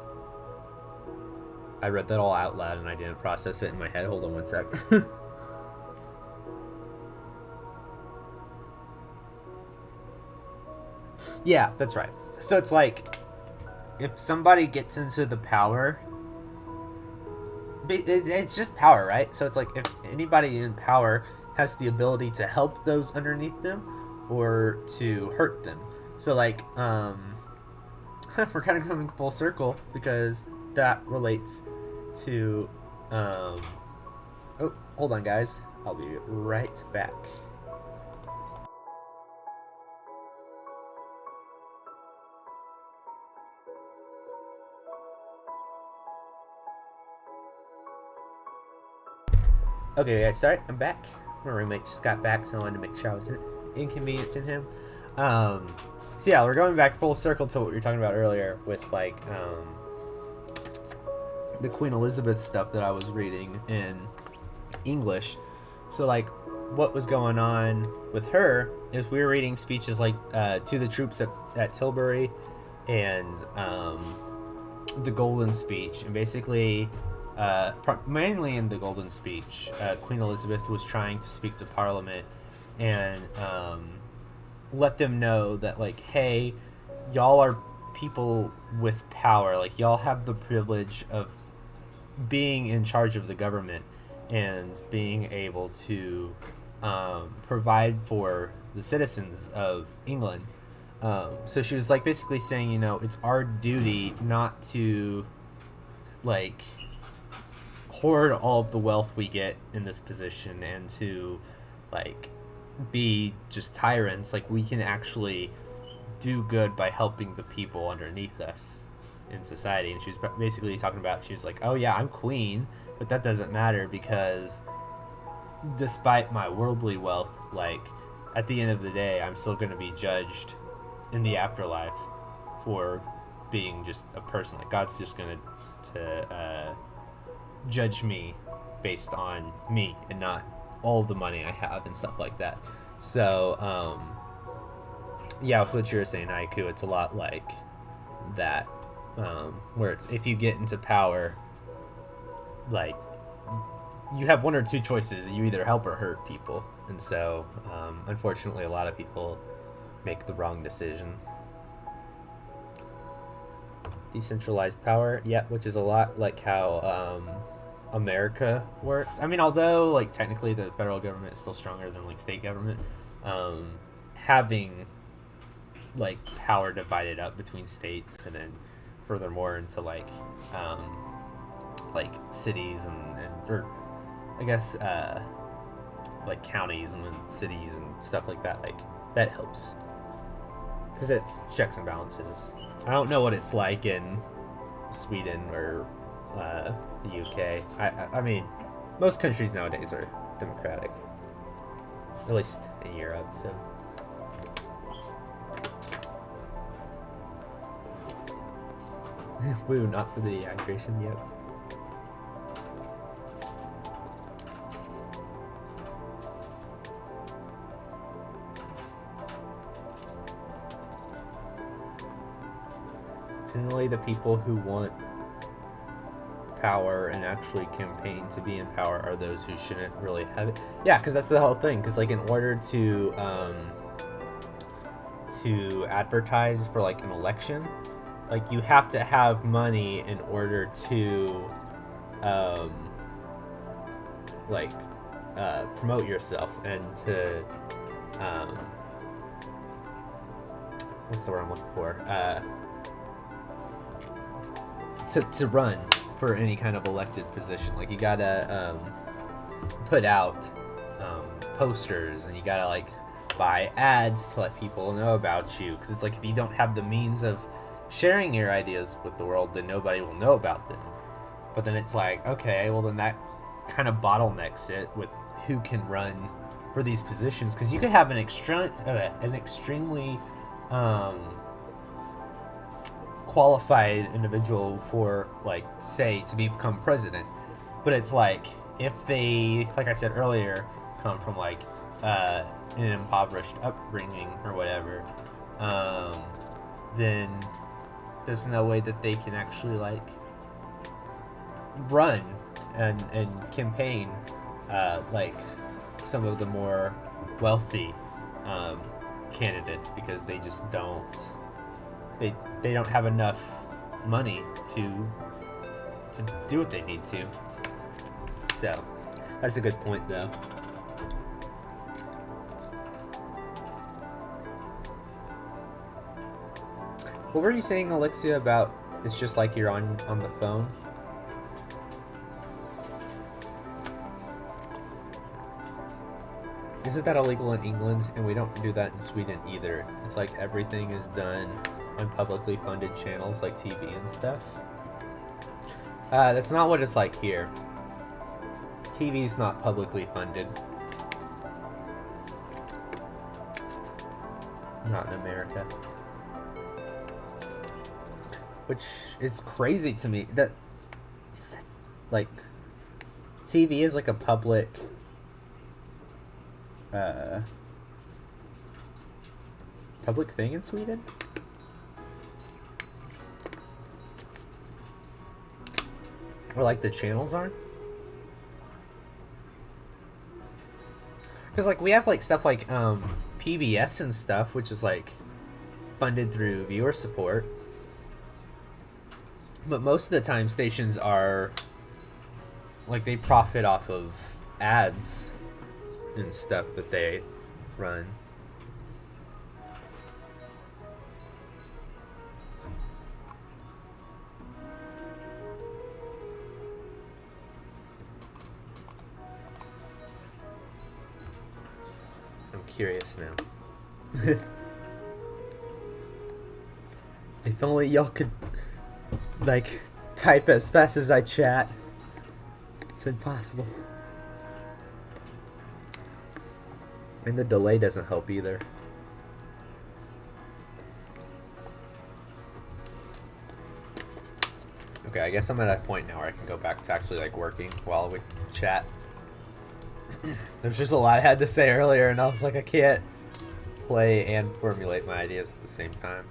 I read that all out loud and I didn't process it in my head. Hold on one sec. Yeah, that's right. So it's like, if somebody gets into the power, it's just power, right? So it's like, if anybody in power has the ability to help those underneath them or to hurt them. So like, we're kind of coming full circle, because that relates to, oh, hold on guys, I'll be right back. Okay guys, sorry, I'm back. My roommate just got back, so I wanted to make sure I wasn't inconveniencing him. So yeah, we're going back full circle to what we were talking about earlier with like, the Queen Elizabeth stuff that I was reading in English. So like, what was going on with her is we were reading speeches like to the troops at Tilbury and the Golden Speech, and basically mainly in the Golden Speech, Queen Elizabeth was trying to speak to Parliament and let them know that like, hey, y'all are people with power, like y'all have the privilege of being in charge of the government and being able to provide for the citizens of England. So she was like basically saying, you know, it's our duty not to like hoard all of the wealth we get in this position and to like be just tyrants. Like, we can actually do good by helping the people underneath us in society. And she was basically talking about, she was like, oh yeah, I'm queen, but that doesn't matter, because despite my worldly wealth, like at the end of the day, I'm still going to be judged in the afterlife for being just a person. Like, God's just going to judge me based on me and not all the money I have and stuff like that. So yeah, with what you were saying, Haiku, it's a lot like that, where it's, if you get into power, like, you have one or two choices. You either help or hurt people. And so unfortunately, a lot of people make the wrong decision. Decentralized power, yeah, which is a lot like how America works. I mean, although like technically the federal government is still stronger than like state government, having like power divided up between states and then furthermore into like cities and or I guess like counties and then cities and stuff like that, like that helps Because it's checks and balances. I don't know what it's like in Sweden or the UK. I mean, most countries nowadays are democratic. At least in Europe, so. Woo, not for the dehydration yet. Generally, the people who want power and actually campaign to be in power are those who shouldn't really have it. Yeah, because that's the whole thing. Because like in order to advertise for like an election, like you have to have money in order to promote yourself and to what's the word I'm looking for? To run for any kind of elected position. Like you gotta put out posters, and you gotta like buy ads to let people know about you, because it's like if you don't have the means of sharing your ideas with the world, then nobody will know about them. But then it's like, okay, well then that kind of bottlenecks it with who can run for these positions, because you could have an extremely qualified individual for, like, say, to become president, but it's like if they, like I said earlier, come from like an impoverished upbringing or whatever, then there's no way that they can actually like run and campaign like some of the more wealthy candidates, because they just don't have enough money to do what they need to. So that's a good point, though. What were you saying, Alexia, about it's just like you're on the phone? Isn't that illegal in England? And we don't do that in Sweden either. It's like everything is done on publicly funded channels like TV and stuff. That's not what it's like here. TV's not publicly funded. Not in America. Which is crazy to me. That, like, TV is like a public public thing in Sweden? Or like the channels aren't? Because like we have like stuff like PBS and stuff, which is like funded through viewer support. But most of the time stations are like they profit off of ads and stuff that they run. I'm curious now. If only y'all could like type as fast as I chat. It's impossible. And the delay doesn't help either. Okay, I guess I'm at a point now where I can go back to actually like working while we chat. There's just a lot I had to say earlier, and I was like, I can't play and formulate my ideas at the same time.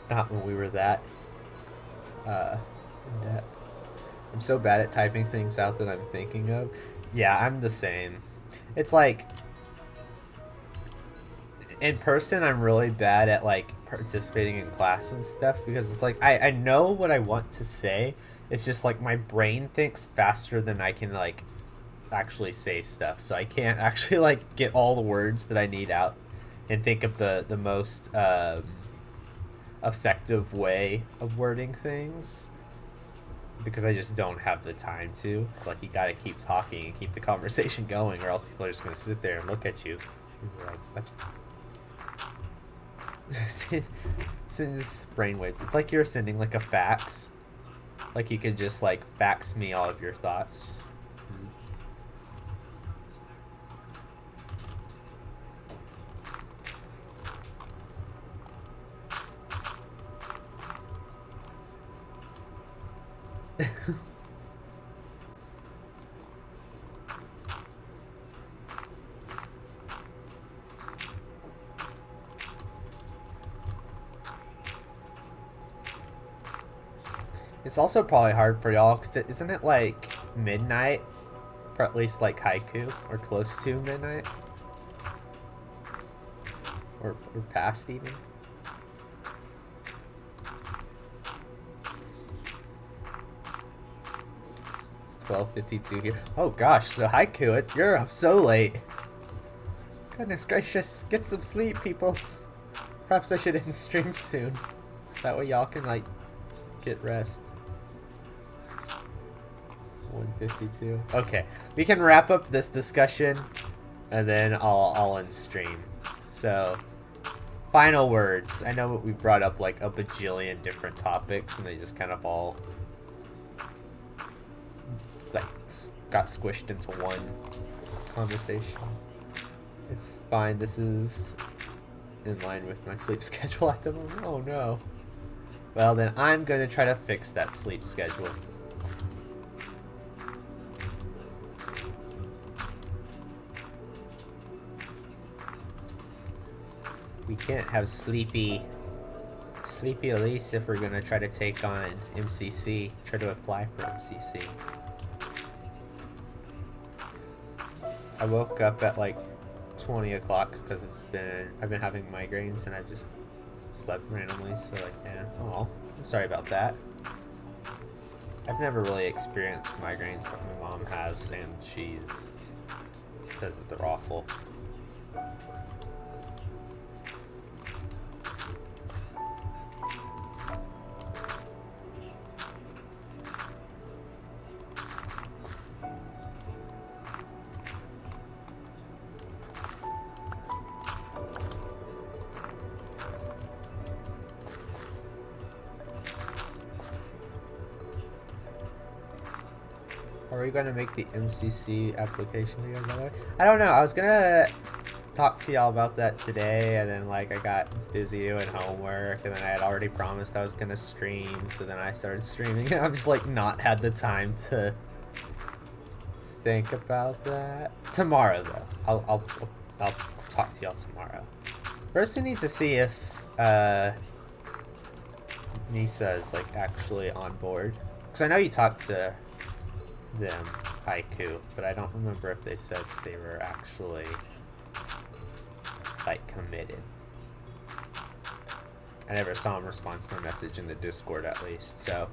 Not when we were that in depth. I'm so bad at typing things out that I'm thinking of. Yeah, I'm the same. It's like in person I'm really bad at like participating in class and stuff, because it's like I know what I want to say. It's just like my brain thinks faster than I can like actually say stuff, so I can't actually like get all the words that I need out and think of the most effective way of wording things, because I just don't have the time to. Like, you gotta keep talking and keep the conversation going, or else people are just gonna sit there and look at you and be like, what? Sends brainwaves. It's like you're sending like a fax. Like you could just like fax me all of your thoughts. Just It's also probably hard for y'all, because isn't it like midnight? For at least like haiku, or close to midnight? Or past even? It's 12:52 here. Oh gosh, so haiku, you're up so late. Goodness gracious, get some sleep, peoples. Perhaps I should end stream soon. So that way y'all can like get rest. 1:52. Okay, we can wrap up this discussion, and then I'll end stream. So, final words. I know we brought up like a bajillion different topics, and they just kind of all like got squished into one conversation. It's fine. This is in line with my sleep schedule at the moment. Oh no. Well, then I'm going to try to fix that sleep schedule. We can't have sleepy 𝗦𝗢𝗖𝗜𝗦 if we're going to try to take on MCC, try to apply for MCC. I woke up at like 20 o'clock because I've been having migraines and I just slept randomly, so like, yeah. Oh, I'm sorry about that. I've never really experienced migraines, but my mom has, and she says that they're awful. Are we gonna make the MCC application video, by the way? I don't know. I was gonna talk to y'all about that today, and then like I got busy doing homework, and then I had already promised I was gonna stream, so then I started streaming, and I've just like not had the time to think about that. Tomorrow though, I'll talk to y'all tomorrow. First, we need to see if Nisa is like actually on board, because I know you talked to them haiku, but I don't remember if they said they were actually like committed. I never saw them respond to my message in the Discord at least, so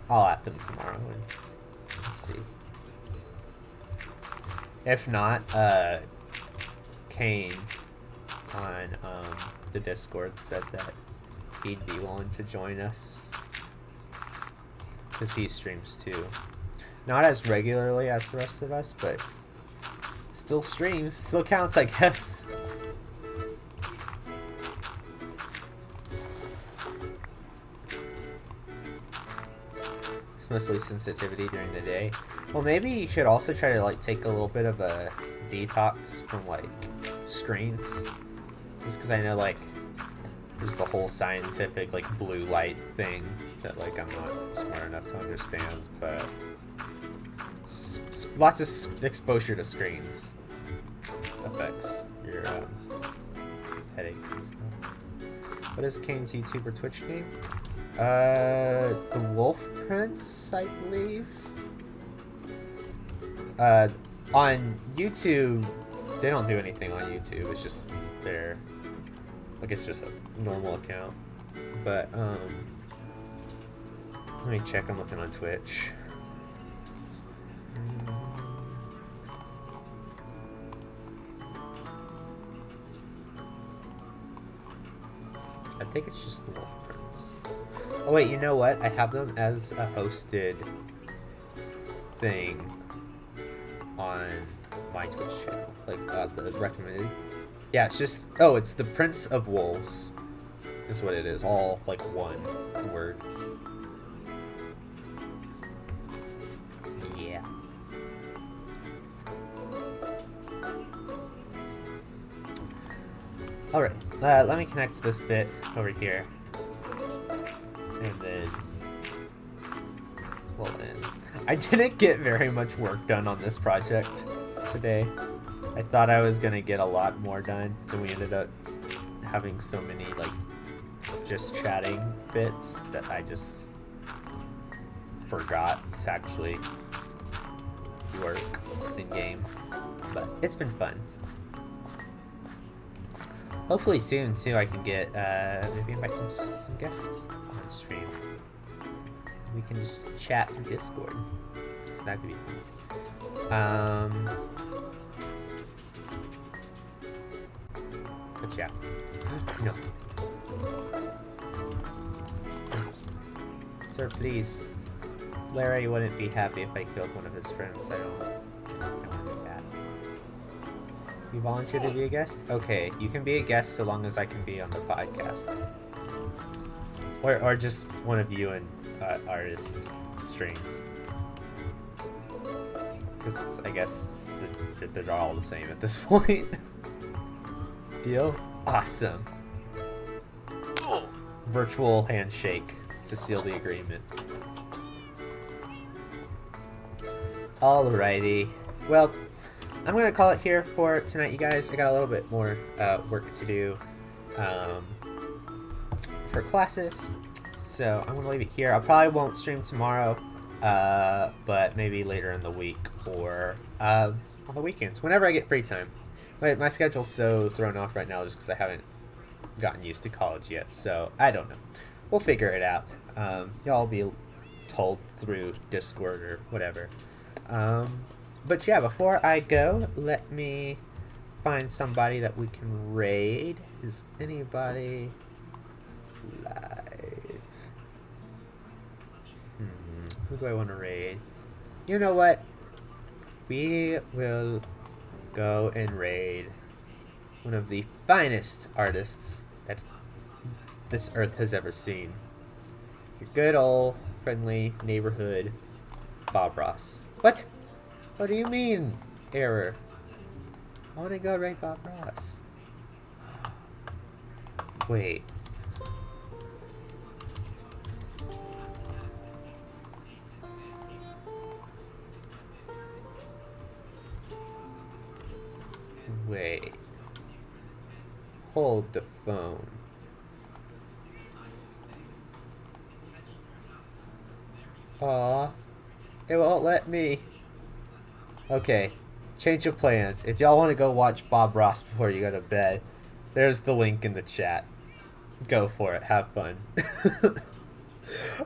I'll at them tomorrow and see. If not, Kane on the Discord said that he'd be willing to join us because he streams too. Not as regularly as the rest of us, but still streams. Still counts, I guess. It's mostly sensitivity during the day. Well, maybe you should also try to like take a little bit of a detox from like screens. Just because I know like there's the whole scientific like blue light thing that like I'm not smart enough to understand, but lots of exposure to screens affects your headaches and stuff. What is Kane's YouTube or Twitch name? The Wolf Prince, I believe. On YouTube, they don't do anything on YouTube. It's just their, like, it's just a normal account. But let me check. I'm looking on Twitch. I think it's just the Wolf Prince. Oh wait, you know what? I have them as a hosted thing on my Twitch channel. Like, the recommended. Yeah, it's just... Oh, it's the Prince of Wolves. is what it is. All like one word. Yeah. Alright, let me connect this bit over here. And then pull in. I didn't get very much work done on this project today. I thought I was gonna get a lot more done, and we ended up having so many like just chatting bits that I just forgot to actually work in game. But it's been fun. Hopefully soon too I can get maybe invite some guests on stream. We can just chat through Discord. So that could be fun. But yeah. No. Sir, please. Larry wouldn't be happy if I killed one of his friends. I don't want to do that. You volunteer to be a guest? Okay, you can be a guest so long as I can be on the podcast. Or just one of you and artists' streams. Because I guess they're all the same at this point. Deal? Awesome. Virtual handshake to seal the agreement. Alrighty. Well, I'm going to call it here for tonight, you guys. I got a little bit more work to do for classes. So I'm going to leave it here. I probably won't stream tomorrow, but maybe later in the week or on the weekends, whenever I get free time. My schedule's so thrown off right now just because I haven't gotten used to college yet. So I don't know. We'll figure it out. Y'all be told through Discord or whatever. But yeah, before I go, let me find somebody that we can raid. Is anybody live? Who do I want to raid? You know what? We will go and raid one of the finest artists that this earth has ever seen. Your good old friendly neighborhood Bob Ross. What? What do you mean, error? I want to go raid Bob Ross. Wait. Wait. Hold the phone. Aw. It won't let me. Okay. Change of plans. If y'all want to go watch Bob Ross before you go to bed, there's the link in the chat. Go for it. Have fun.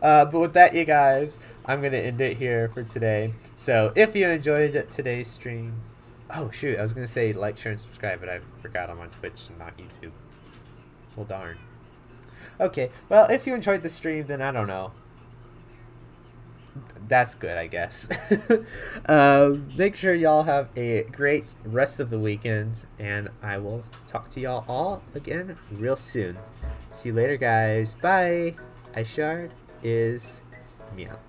But with that, you guys, I'm going to end it here for today. So if you enjoyed today's stream... Oh, shoot. I was going to say like, share, and subscribe, but I forgot I'm on Twitch and not YouTube. Well, darn. Okay. Well, if you enjoyed the stream, then I don't know. That's good, I guess. Make sure y'all have a great rest of the weekend, and I will talk to y'all all again real soon. See you later, guys. Bye. 𝗦𝗢𝗖𝗓 is me out.